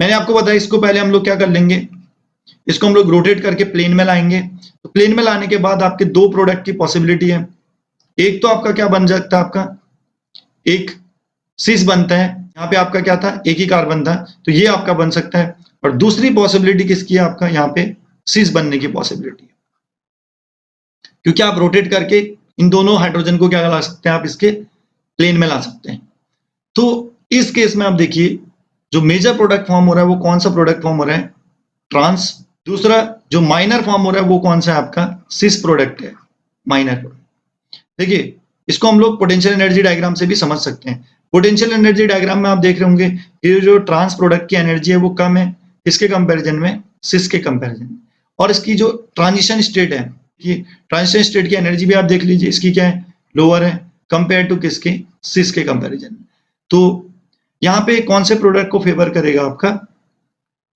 मैंने आपको बताया इसको पहले हम लोग क्या कर लेंगे, इसको हम लोग रोटेट करके प्लेन में लाएंगे। तो प्लेन में लाने के बाद आपके दो प्रोडक्ट की पॉसिबिलिटी है, एक तो आपका क्या बन सकता है, आपका एक सिस बनता है, यहाँ पे आपका क्या था, एक ही कार्बन था, तो ये आपका बन सकता है। और दूसरी पॉसिबिलिटी किसकी है, आपका यहाँ पे सिस बनने की पॉसिबिलिटी है, क्योंकि आप रोटेट करके इन दोनों हाइड्रोजन को क्या ला सकते हैं, आप इसके प्लेन में ला सकते हैं। तो इस केस में आप देखिए जो मेजर प्रोडक्ट फॉर्म हो रहा है वो कौन सा प्रोडक्ट फॉर्म हो रहा है, ट्रांस। दूसरा जो माइनर फॉर्म हो रहा है वो कौन सा है, आपका सिस प्रोडक्ट है, माइनर प्रोडक्ट। देखिए इसको हम लोग पोटेंशियल एनर्जी डायग्राम से भी समझ सकते हैं। पोटेंशियल एनर्जी डायग्राम में आप देख रहे होंगे कि जो ट्रांस प्रोडक्ट की एनर्जी है वो कम है किसके कंपैरिजन में, सिस के कंपैरिजन में। और इसकी जो ट्रांजिशन स्टेट है, ये ट्रांजिशन स्टेट की एनर्जी भी आप देख लीजिए, इसकी क्या है, लोअर है कंपेयर टू किसके, सिस के कंपैरिजन में। तो यहाँ पे कौन से प्रोडक्ट को फेवर करेगा, आपका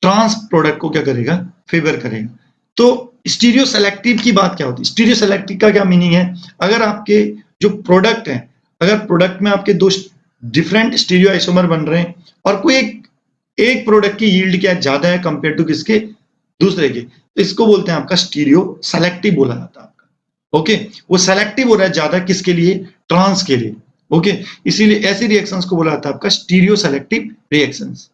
ट्रांस प्रोडक्ट को क्या करेगा, फेवर करेगा। तो स्टीरियो सेलेक्टिव की बात क्या होती है, स्टीरियो सेलेक्टिव का क्या मीनिंग है, अगर आपके जो प्रोडक्ट है, अगर प्रोडक्ट में आपके दो डिफरेंट स्टीरियो आइसोमर बन रहे हैं और कोई एक प्रोडक्ट की यील्ड क्या ज्यादा है कंपेयर टू किसके, दूसरे के, तो इसको बोलते हैं आपका स्टीरियो सेलेक्टिव बोला जाता है आपका, ओके। वो सेलेक्टिव हो रहा है ज्यादा किसके लिए, ट्रांस के लिए, ओके। इसीलिए ऐसी रिएक्शंस को बोला जाता है आपका स्टीरियो सेलेक्टिव रिएक्शंस।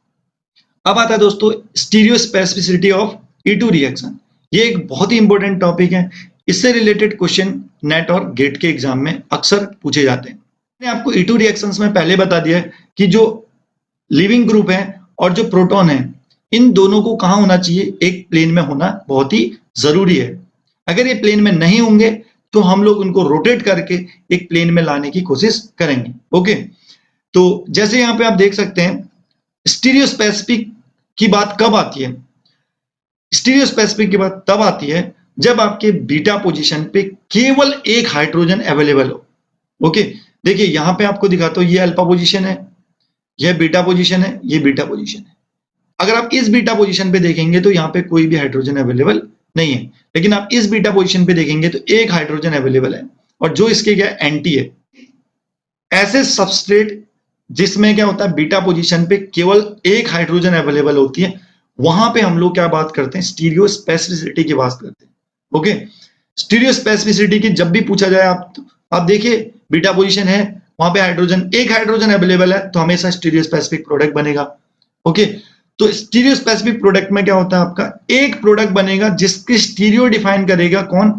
अब आता है दोस्तों stereo specificity of E2 reaction. ये एक बहुत ही इंपॉर्टेंट टॉपिक है, इससे रिलेटेड क्वेश्चन नेट और गेट के एग्जाम में अक्सर पूछे जाते हैं। मैंने आपको E2 रिएक्शंस में पहले बता दिया कि जो लिविंग ग्रुप है और जो प्रोटॉन है, इन दोनों को कहां होना चाहिए, एक प्लेन में होना बहुत ही जरूरी है। अगर ये प्लेन में नहीं होंगे तो हम लोग उनको रोटेट करके एक प्लेन में लाने की कोशिश करेंगे, ओके। तो जैसे यहां पे आप देख सकते हैं स्टीरियो स्पेसिफिक की बात कब आती है, स्टीरियो स्पेसिफिक की बात तब आती है जब आपके बीटा पोजीशन पे केवल एक हाइड्रोजन अवेलेबल हो, ओके। देखिए यहां पे आपको दिखाता हूं, ये अल्फा पोजीशन है, यह बीटा पोजीशन है, ये बीटा पोजीशन है। अगर आप इस बीटा पोजीशन पे देखेंगे तो यहाँ पे कोई भी हाइड्रोजन अवेलेबल नहीं है, लेकिन आप इस बीटा पोजीशन पे देखेंगे तो एक हाइड्रोजन अवेलेबल है, और जो इसके क्या एंटी है। ऐसे सबस्ट्रेट जिसमें क्या होता है, बीटा पोजीशन पे केवल एक हाइड्रोजन अवेलेबल होती है, वहां पे हम लोग क्या बात करते हैं, स्टीरियो स्पेसिफिसिटी की बात करते हैं, ओके। स्टीरियो स्पेसिफिसिटी की जब भी पूछा जाए, आप देखिए बीटा पोजीशन है, वहां पे हाइड्रोजन, एक हाइड्रोजन अवेलेबल है, तो हमेशा स्टीरियो स्पेसिफिक प्रोडक्ट बनेगा, ओके। तो स्टीरियो स्पेसिफिक प्रोडक्ट में क्या होता है, आपका एक प्रोडक्ट बनेगा जिसकी स्टीरियो डिफाइन करेगा कौन,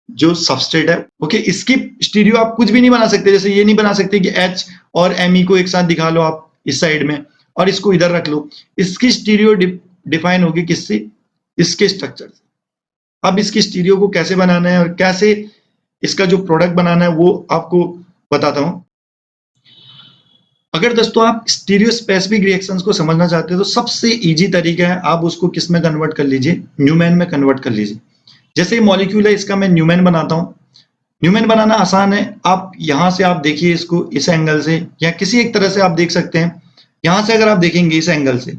जो सबस्ट्रेट है, ओके। इसकी स्टीरियो आप कुछ भी नहीं बना सकते, जैसे ये नहीं बना सकते कि H और Me को एक साथ दिखा लो आप इस साइड में और इसको इधर रख लो। इसकी स्टीरियो डिफाइन होगी किससे, इसके स्ट्रक्चर से। अब इसकी स्टीरियो को कैसे बनाना है और कैसे इसका जो प्रोडक्ट बनाना है वो आपको बताता हूं। अगर दोस्तों आप स्टीरियो स्पेसिफिक रिएक्शंस को समझना चाहते हो तो सबसे इजी तरीका है, आप उसको किस में कन्वर्ट कर लीजिए, न्यूमैन में कन्वर्ट कर लीजिए। जैसे मॉलिक्यूल है, इसका मैं न्यूमैन बनाता हूं। न्यूमैन बनाना आसान है, आप यहां से आप देखिए इसको इस एंगल से या किसी एक तरह से आप देख सकते हैं। यहां से अगर आप देखेंगे इस एंगल से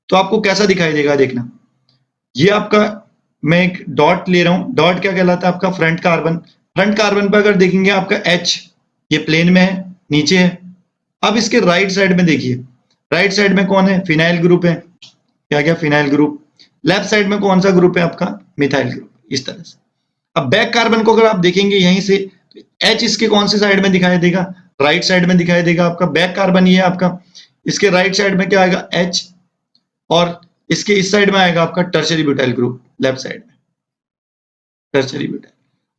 तो आपको कैसा दिखाई देगा, देखना। ये आपका, मैं एक डॉट ले रहा हूं, डॉट क्या कहलाता है, आपका फ्रंट कार्बन। फ्रंट कार्बन पर अगर देखेंगे आपका H ये प्लेन में है, नीचे है। अब इसके राइट साइड में देखिए, राइट साइड में कौन है, फिनाइल ग्रुप है, क्या क्या फिनाइल ग्रुप। लेफ्ट साइड में कौन सा ग्रुप है, आपका मिथाइल ग्रुप, इस तरह से। अब बैक कार्बन को अगर आप देखेंगे यहीं से, तो H इसके कौन से साइड में दिखाई देगा, राइट साइड में दिखाई देगा। आपका बैक कार्बन ये है आपका, इसके राइट साइड में क्या आएगा, H, और इसके इस साइड में आएगा आपका tertiary butyl group, left side में टर्शरी ब्यूटाइल।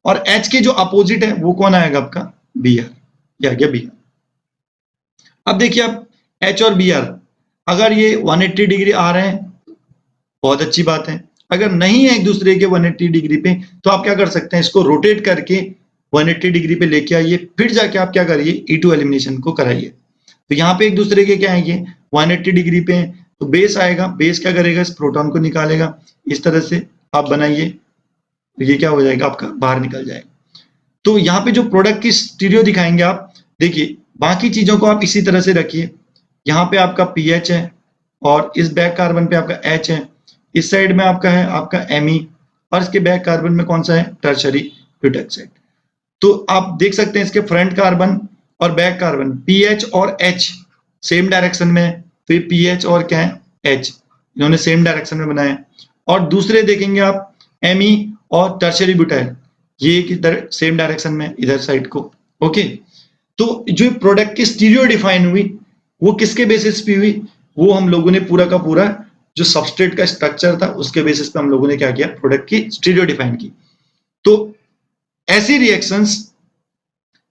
और H के जो अपोजिट है वो कौन आएगा, आपका Br। ये आ गया Br। अब देखिए आप H और Br, अगर ये 180 डिग्री आ रहे हैं बहुत अच्छी बात है, अगर नहीं है एक दूसरे के 180 डिग्री पे तो आप क्या कर सकते हैं, इसको रोटेट करके 180 डिग्री पे लेके आइए, फिर जाके आप क्या करिए E2 एलिमिनेशन को कराइए। तो यहाँ पे एक दूसरे के क्या आएंगे 180 डिग्री पे, तो बेस आएगा, बेस क्या करेगा इस प्रोटॉन को निकालेगा, इस तरह से आप बनाइए, तो ये क्या हो जाएगा आपका बाहर निकल जाएगा। तो यहाँ पे जो प्रोडक्ट की स्टीरियो दिखाएंगे आप, देखिए बाकी चीजों को आप इसी तरह से रखिए, यहाँ पे आपका पीएच है और इस बैक कार्बन पे आपका एच है, इस साइड में आपका है आपका एमी, और इसके बैक कार्बन में कौन सा है टर्शरी ब्यूटैक्साइड। तो आप देख सकते हैं इसके फ्रंट कार्बन और बैक कार्बन पीएच और एच सेम डायरेक्शन में है, तो ये पीएच और क्या है एच, इन्होंने सेम डायरेक्शन में बनाया है। और दूसरे देखेंगे आप एमी और टर्शरी ब्यूटाइल, ये किधर सेम डायरेक्शन में इधर साइड को। ओके, तो जो प्रोडक्ट की स्टीरियो डिफाइन हुई वो किसके बेसिस पे हुई, वो हम लोगों ने पूरा का पूरा जो सबस्ट्रेट का स्ट्रक्चर था उसके बेसिस पे हम लोगों ने क्या किया, प्रोडक्ट की स्टीरियो डिफाइन की। तो ऐसी रिएक्शंस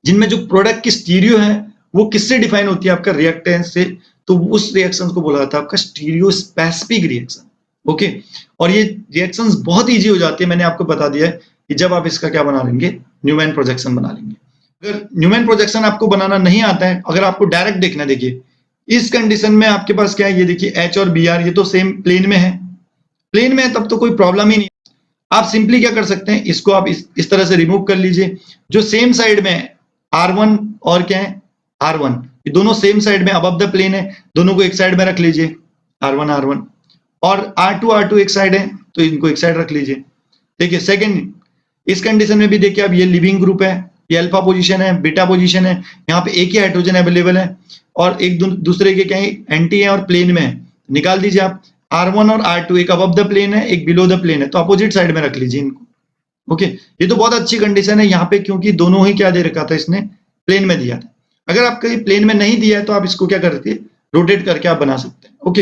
जिनमें जो प्रोडक्ट की स्टीरियो है वो किससे डिफाइन होती है, आपका रिएक्टेंस से, तो उस रिएक्शन को बोला जाता है आपका स्टीरियो स्पेसिफिक रिएक्शन। ओके, और ये रिएक्शंस बहुत इजी हो जाती है, मैंने आपको बता दिया है कि जब आप इसका क्या बना लेंगे, न्यूमैन प्रोजेक्शन बना लेंगे। अगर न्यूमैन प्रोजेक्शन आपको बनाना नहीं आता है, अगर आपको डायरेक्ट देखना, देखिए इस कंडीशन में आपके पास क्या है, ये देखिए एच और Br ये तो सेम प्लेन में है, प्लेन में है तब तो कोई प्रॉब्लम ही नहीं। आप सिंपली क्या कर सकते हैं, इसको आप इस तरह से रिमूव कर लीजिए, जो सेम साइड में है R1 और क्या है R1, ये दोनों सेम साइड में अबव द प्लेन है, दोनों को एक साइड में रख लीजिए R1 R1, और R2 एक साइड है तो इनको एक साइड रख लीजिए। देखिए सेकंड, इस कंडीशन में भी देखिए अब ये लिविंग ग्रुप है, ये अल्फा पोजीशन है, बीटा पोजीशन है, यहाँ पे एक ही हाइड्रोजन अवेलेबल है और एक दूसरे के क्या एंटी है और प्लेन में है, निकाल दीजिए आप। R1 और R2 एक अबव द प्लेन है, एक बिलो द प्लेन है, तो अपोजिट साइड में रख लीजिए इनको। ओके, ये तो बहुत अच्छी कंडीशन है यहाँ पे, क्योंकि दोनों ही क्या दे रखा था इसने, प्लेन में दिया था। अगर आपका प्लेन में नहीं दिया है तो आप इसको क्या करते हैं, रोटेट करके आप बना सकते हैं। ओके,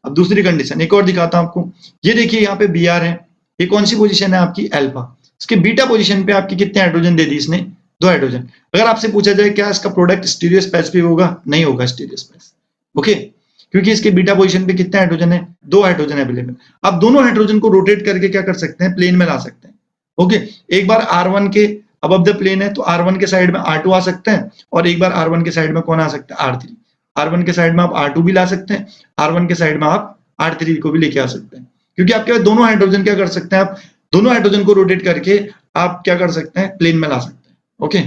अब दूसरी कंडीशन एक और दिखाता हूं आपको, ये देखिए यहाँ पे Br है, ये कौन सी पोजीशन है आपकी अल्फा, इसके बीटा पोजीशन पे आपकी कितने हाइड्रोजन दे दी इसने, 2 हाइड्रोजन। अगर आपसे पूछा जाए क्या इसका प्रोडक्ट स्टीरियो स्पेसिफिक होगा, नहीं होगा स्टीरियो स्पेसिफिक। ओके, क्योंकि इसके बीटा पोजीशन पे कितने हाइड्रोजन है, 2 हाइड्रोजन अवेलेबल। आप दोनों हाइड्रोजन को रोटेट करके क्या कर सकते हैं, प्लेन में ला सकते हैं। ओके, एक बार R1 के अबव द प्लेन है तो R1 के साइड में R2 आ सकता है, और एक बार R1 के साइड में कौन आ सकता है, R3। R1 के साइड में आप R2 भी ला सकते हैं, R1 के साइड में आप R3 को भी लेके आ सकते हैं, क्योंकि आपके पास दोनों हाइड्रोजन क्या कर सकते हैं, आप दोनों हाइड्रोजन को रोटेट करके आप क्या कर सकते हैं, प्लेन में ला सकते हैं। ओके,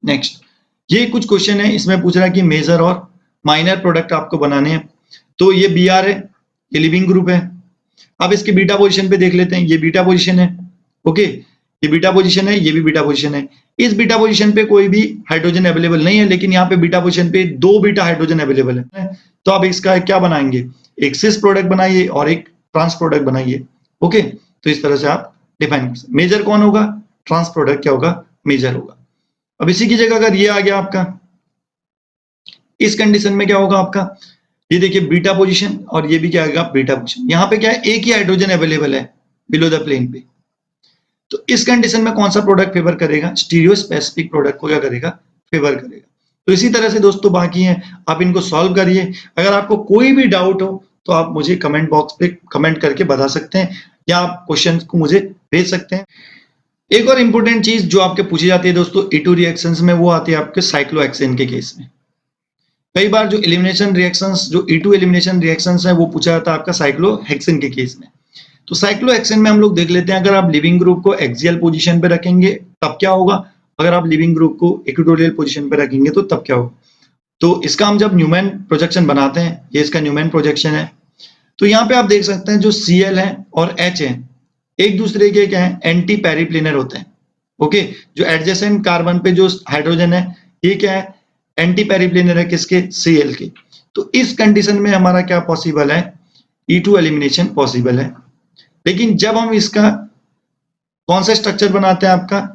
नेक्स्ट, ये कुछ क्वेश्चन है, इसमें पूछ रहा है कि मेजर और माइनर प्रोडक्ट आपको बनाने हैं। तो ये Br है, ये लिविंग ग्रुप है। अब इसके बीटा पोजीशन पे देख लेते हैं, ये बीटा पोजीशन है। ओके, ये बीटा पोजीशन है, ये भी बीटा पोजीशन है। इस बीटा पोजीशन पे कोई भी हाइड्रोजन अवेलेबल नहीं है, लेकिन यहाँ पे बीटा पोजीशन पे 2 बीटा हाइड्रोजन अवेलेबल है। तो आप इसका क्या बनाएंगे, एक सिस प्रोडक्ट बनाइए और एक ट्रांस प्रोडक्ट बनाइए। ओके, तो इस तरह से आप डिफाइन कर सकते। मेजर कौन होगा, ट्रांस प्रोडक्ट क्या होगा, मेजर होगा। अब इसी की जगह अगर ये आ गया आपका, इस कंडीशन में क्या होगा आपका, ये देखिए बीटा पोजीशन और ये भी क्या आएगा, बीटा पोजीशन। यहाँ पे क्या है, एक ही हाइड्रोजन अवेलेबल है बिलो द प्लेन पे, तो इस कंडीशन में कौन सा प्रोडक्ट फेवर करेगा, स्टीरियो स्पेसिफिक प्रोडक्ट को क्या करेगा, फेवर करेगा। तो इसी तरह से दोस्तों बाकी हैं, आप इनको सॉल्व करिए। अगर आपको कोई भी डाउट हो तो आप मुझे कमेंट बॉक्स पे कमेंट करके बता सकते हैं, या आप क्वेश्चन को मुझे भेज सकते हैं। एक और इंपॉर्टेंट चीज जो आपके पूछी जाती है दोस्तों E2 रिएक्शंस में, वो आती है आपके साइक्लोहेक्सेन के केस में। कई बार जो एलिमिनेशन रिएक्शंस, जो E2 एलिमिनेशन रिएक्शंस है, वो पूछा जाता है आपका साइक्लोहेक्सेन के केस में। तो साइक्लोहेक्सेन में हम लोग देख लेते हैं, अगर आप लिविंग ग्रुप को एक्सियल पोजीशन पे रखेंगे तब क्या होगा, अगर आप लिविंग ग्रुप को इक्वेटोरियल पोजीशन पे रखेंगे तो तब क्या होगा। तो इसका हम जब न्यूमैन प्रोजेक्शन बनाते हैं, ये इसका न्यूमैन प्रोजेक्शन है, तो यहाँ पे आप देख सकते हैं जो Cl है और H है एक दूसरे के क्या है, एंटी पेरिप्लेनर होते हैं। ओके, जो एडजेसेंट कार्बन पे जो हाइड्रोजन है ये क्या है, एंटी पेरिप्लेनर है किसके, Cl के। तो इस कंडीशन में हमारा क्या पॉसिबल है, E2 एलिमिनेशन पॉसिबल है। लेकिन जब हम इसका कौन सा स्ट्रक्चर बनाते हैं, आपका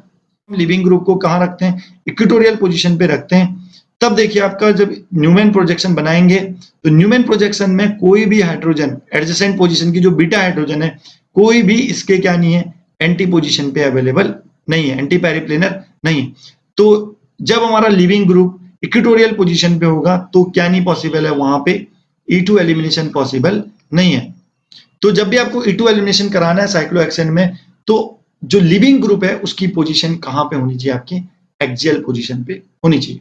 लिविंग ग्रुप को कहाँ रखते हैं, इक्वेटोरियल पोजीशन पे रखते हैं, तब देखिए आपका जब न्यूमैन प्रोजेक्शन बनाएंगे तो न्यूमैन प्रोजेक्शन में कोई भी हाइड्रोजन एडजेसेंट पोजीशन की जो बीटा हाइड्रोजन है, कोई भी इसके क्या नहीं है, एंटी पोजीशन पे अवेलेबल नहीं है, एंटी पेरिप्लेनर नहीं है। तो जब हमारा लिविंग ग्रुप इक्वेटोरियल पोजीशन पे होगा तो क्या नहीं पॉसिबल है, वहां पे E2 एलिमिनेशन पॉसिबल नहीं है। तो जब भी आपको E2 एलिमिनेशन कराना है साइक्लोहेक्सेन में, तो जो लिविंग ग्रुप है उसकी पोजीशन कहां पे होनी चाहिए, आपकी एक्सियल पोजीशन पे होनी चाहिए।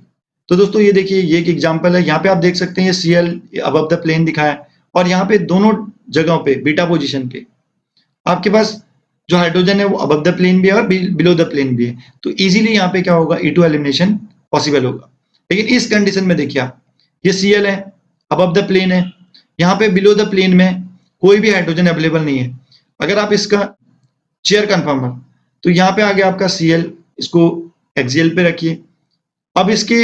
तो दोस्तों ये देखिए, ये एक एग्जांपल है, यहाँ पे आप देख सकते हैं ये Cl अबव द प्लेन दिखाया है और यहाँ पे दोनों जगहों पे बीटा पोजीशन पे आपके पास जो हाइड्रोजन है वो अबव द प्लेन भी है और बिलो द प्लेन भी है, तो इजीली यहाँ पे क्या होगा, E2 एलिमिनेशन पॉसिबल होगा। लेकिन इस कंडीशन में देखिए आप, ये Cl है, अबव द प्लेन है, यहाँ पे बिलो द प्लेन में कोई भी हाइड्रोजन अवेलेबल नहीं है। अगर आप इसका चेयर कन्फर्मर, तो यहाँ पे आ गया आपका Cl, इसको एक्सियल पे रखिए। अब इसके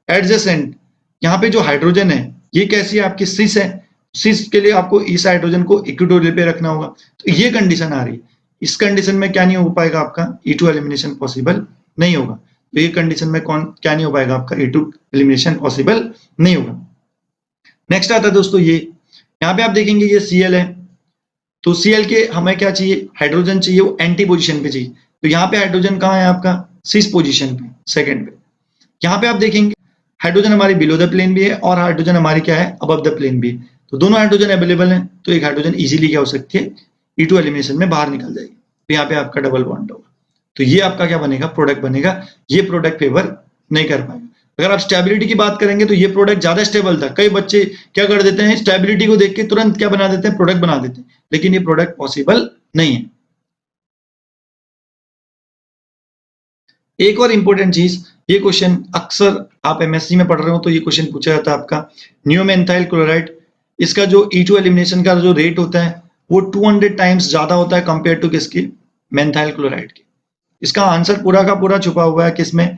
एडजेसेंट यहाँ पे जो हाइड्रोजन है ये कैसी है, आपकी सिस है, सिस के लिए आपको इस हाइड्रोजन को इक्वेटोरियल पे रखना होगा। तो ये कंडीशन आ रही है, इस कंडीशन में क्या नहीं हो पाएगा, आपका E2 एलिमिनेशन पॉसिबल नहीं होगा। तो ये कंडीशन में क्या नहीं हो पाएगा, आपका E2 एलिमिनेशन पॉसिबल नहीं होगा। नेक्स्ट आता है दोस्तों, ये यहाँ पे आप देखेंगे ये Cl है, तो Cl के हमें क्या चाहिए, हाइड्रोजन चाहिए, वो एंटी पोजीशन पे चाहिए। तो यहाँ पे हाइड्रोजन कहाँ है, आपका सिस पोजीशन पे, सेकंड पे। यहाँ पे आप देखेंगे हाइड्रोजन हमारी बिलो द प्लेन भी है और हाइड्रोजन हमारी क्या है, अबव द प्लेन भी है। तो दोनों हाइड्रोजन अवेलेबल हैं, तो एक हाइड्रोजन इजीली क्या हो सकती है, E2 एलिमिनेशन में बाहर निकल जाएगी। तो यहाँ पे आपका डबल बॉन्ड होगा, तो ये आपका क्या बनेगा, प्रोडक्ट बनेगा। ये प्रोडक्ट फेवर नहीं कर पाएगा। अगर आप स्टेबिलिटी की बात करेंगे तो ये प्रोडक्ट ज्यादा स्टेबल था। कई बच्चे क्या कर देते हैं, स्टेबिलिटी को देख के तुरंत क्या बना देते हैं, प्रोडक्ट बना देते हैं, लेकिन ये प्रोडक्ट पॉसिबल नहीं है। एक और इंपॉर्टेंट चीज, ये क्वेश्चन अक्सर आप एमएससी में पढ़ रहे हो तो ये क्वेश्चन पूछा जाता है आपका, नियोमेंथाइल क्लोराइड, इसका जो E2 एलिमिनेशन का जो रेट होता है वो 200 टाइम्स ज्यादा होता है कंपेयर टू किसकी, मेंथाइल क्लोराइड के। इसका आंसर पूरा का पूरा छुपा हुआ है किसमें,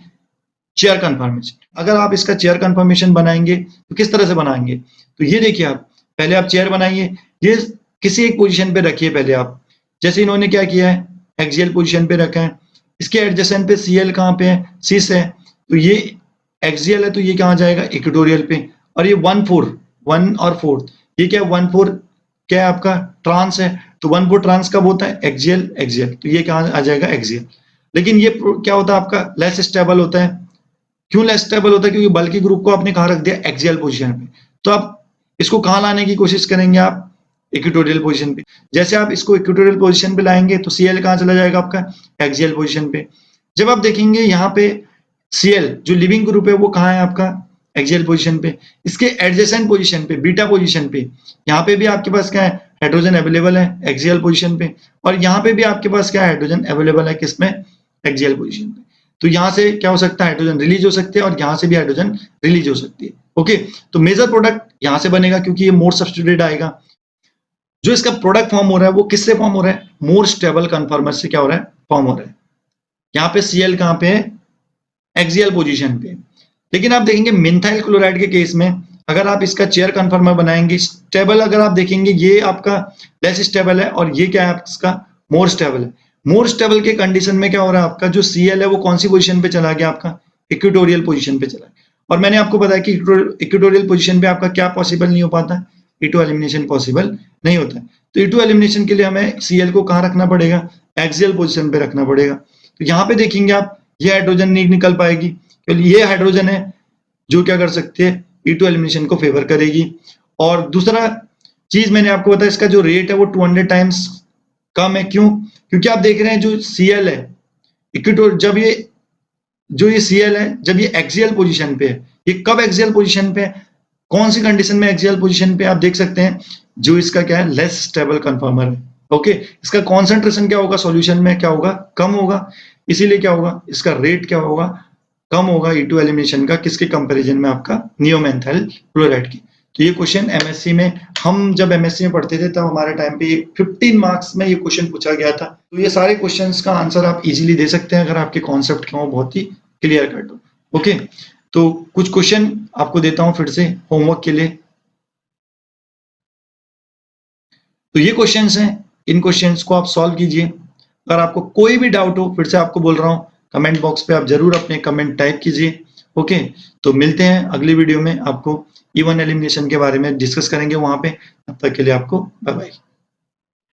चेयर कंफर्मेशन। अगर आप इसका चेयर कंफर्मेशन बनाएंगे तो किस तरह से बनाएंगे, तो ये देखिए आप, पहले आप चेयर बनाइए, ये किसी एक पोजीशन पे रखिए पहले आप, जैसे इन्होंने क्या किया है, एक्सियल पोजीशन पे रखा है। इसके एडजेसेंट पे Cl कहाँ पे है, सिस है, तो ये एक्सियल है, तो ये कहाँ जाएगा, इक्वेटोरियल पे। और ये 1 और 4, ये क्या 1/4 क्या है, आपका ट्रांस है, तो 1/4 ट्रांस कब होता है, एक्सियल एक्सियल, तो ये कहाँ आ जाएगा, एक्सियल। लेकिन ये क्या होता है, आपका लेस स्टेबल होता है। क्यों लेस स्टेबल होता है, क्योंकि बल्कि ग्रुप को आपने कहाँ रख दिया, एक्सियल पोजीशन पे। तो आप इसको कहाँ लाने की कोशिश करेंगे, आप इक्वेटोरियल पोजीशन पे। जैसे आप इसको इक्वेटोरियल पोजीशन पे लाएंगे तो Cl कहाँ चला जाएगा, आपका एक्सियल पोजीशन पे। जब आप देखेंगे यहाँ पे Cl जो लिविंग ग्रुप है वो कहाँ है, आपका एक्सियल पोजीशन पे। इसके एडजेसेंट पोजीशन पे, बीटा पोजीशन पे, यहाँ पे भी आपके पास क्या है, हाइड्रोजन अवेलेबल है एक्सियल पोजीशन पे, और यहाँ पे भी आपके पास क्या है, हाइड्रोजन अवेलेबल है किसमें, एक्सियल पोजीशन पे। तो यहाँ से क्या हो सकता है, हाइड्रोजन रिलीज हो सकते हैं और यहाँ से भी हाइड्रोजन रिलीज हो सकती है। ओके, तो मेजर प्रोडक्ट यहाँ से बनेगा क्योंकि ये मोर सब्स्टिट्यूटेड आएगा। जो इसका प्रोडक्ट फॉर्म हो रहा है वो किससे फॉर्म हो रहा है, मोर स्टेबल कन्फर्मर से क्या हो रहा है, फॉर्म हो रहा है। यहाँ पे Cl कहाँ पे है, एक्सियल पोजीशन पे। लेकिन आप देखेंगे मेंथाइल क्लोराइड के केस में अगर आप इसका चेयर कन्फर्मर बनाएंगे, स्टेबल अगर आप देखेंगे ये आपका लेस स्टेबल है और ये क्या है, इसका मोर स्टेबल है। मोर स्टेबल के कंडीशन में क्या हो रहा है, आपका जो Cl है वो कौन सी पोजीशन पे चला गया, आपका इक्वेटोरियल पोजीशन पे चला गया। और मैंने आपको बताया कि इक्वेटोरियल पोजीशन पे आपका क्या पॉसिबल नहीं हो पाता, E2 एलिमिनेशन पॉसिबल नहीं होता है। तो E2 एलिमिनेशन के लिए हमें Cl को कहाँ रखना पड़ेगा, एक्सियल पोजीशन पे रखना पड़ेगा। तो यहाँ पे देखेंगे आप, ये हाइड्रोजन नहीं निकल पाएगी क्योंकि ये हाइड्रोजन है जो क्या कर सकते हैं, E2 एलिमिनेशन को फेवर करेगी। और दूसरा चीज मैंने आपको बताया, इसका जो रेट है वो 200 टाइम्स कम है। क्यों, क्योंकि आप देख रहे हैं जो Cl है इक्वेटोर, जब ये जो ये Cl है जब ये एक्सियल पोजीशन पे है, ये कब एक्सियल पोजीशन पे है, कौन सी कंडीशन में एक्सियल पोजीशन पे, आप देख सकते हैं जो इसका क्या है, लेस स्टेबल कन्फर्मर है। ओके, इसका कॉन्सेंट्रेशन क्या होगा, सॉल्यूशन में क्या होगा, कम होगा, इसीलिए क्या होगा, इसका रेट क्या होगा, कम होगा E2 एलिमिनेशन का, किसके कंपैरिजन में, आपका नियोमेंथाइल क्लोराइड की। तो ये क्वेश्चन एमएससी में, हम जब एमएससी में पढ़ते थे तब हमारे टाइम पे 15 मार्क्स में ये क्वेश्चन पूछा गया था। तो ये सारे क्वेश्चंस का आंसर आप इजीली दे सकते हैं अगर आपके कॉन्सेप्ट क्या हो बहुत ही क्लियर कट हो। ओके, तो कुछ क्वेश्चन आपको देता हूं फिर से होमवर्क के लिए। तो ये क्वेश्चंस हैं, इन क्वेश्चंस को आप सॉल्व कीजिए। अगर आपको कोई भी डाउट हो, फिर से आपको बोल रहा हूं, कमेंट बॉक्स पे आप जरूर अपने कमेंट टाइप कीजिए। ओके, तो मिलते हैं अगली वीडियो में, आपको E1 एलिमिनेशन के बारे में डिस्कस करेंगे वहां पे। तब तक के लिए आपको बाय बाय।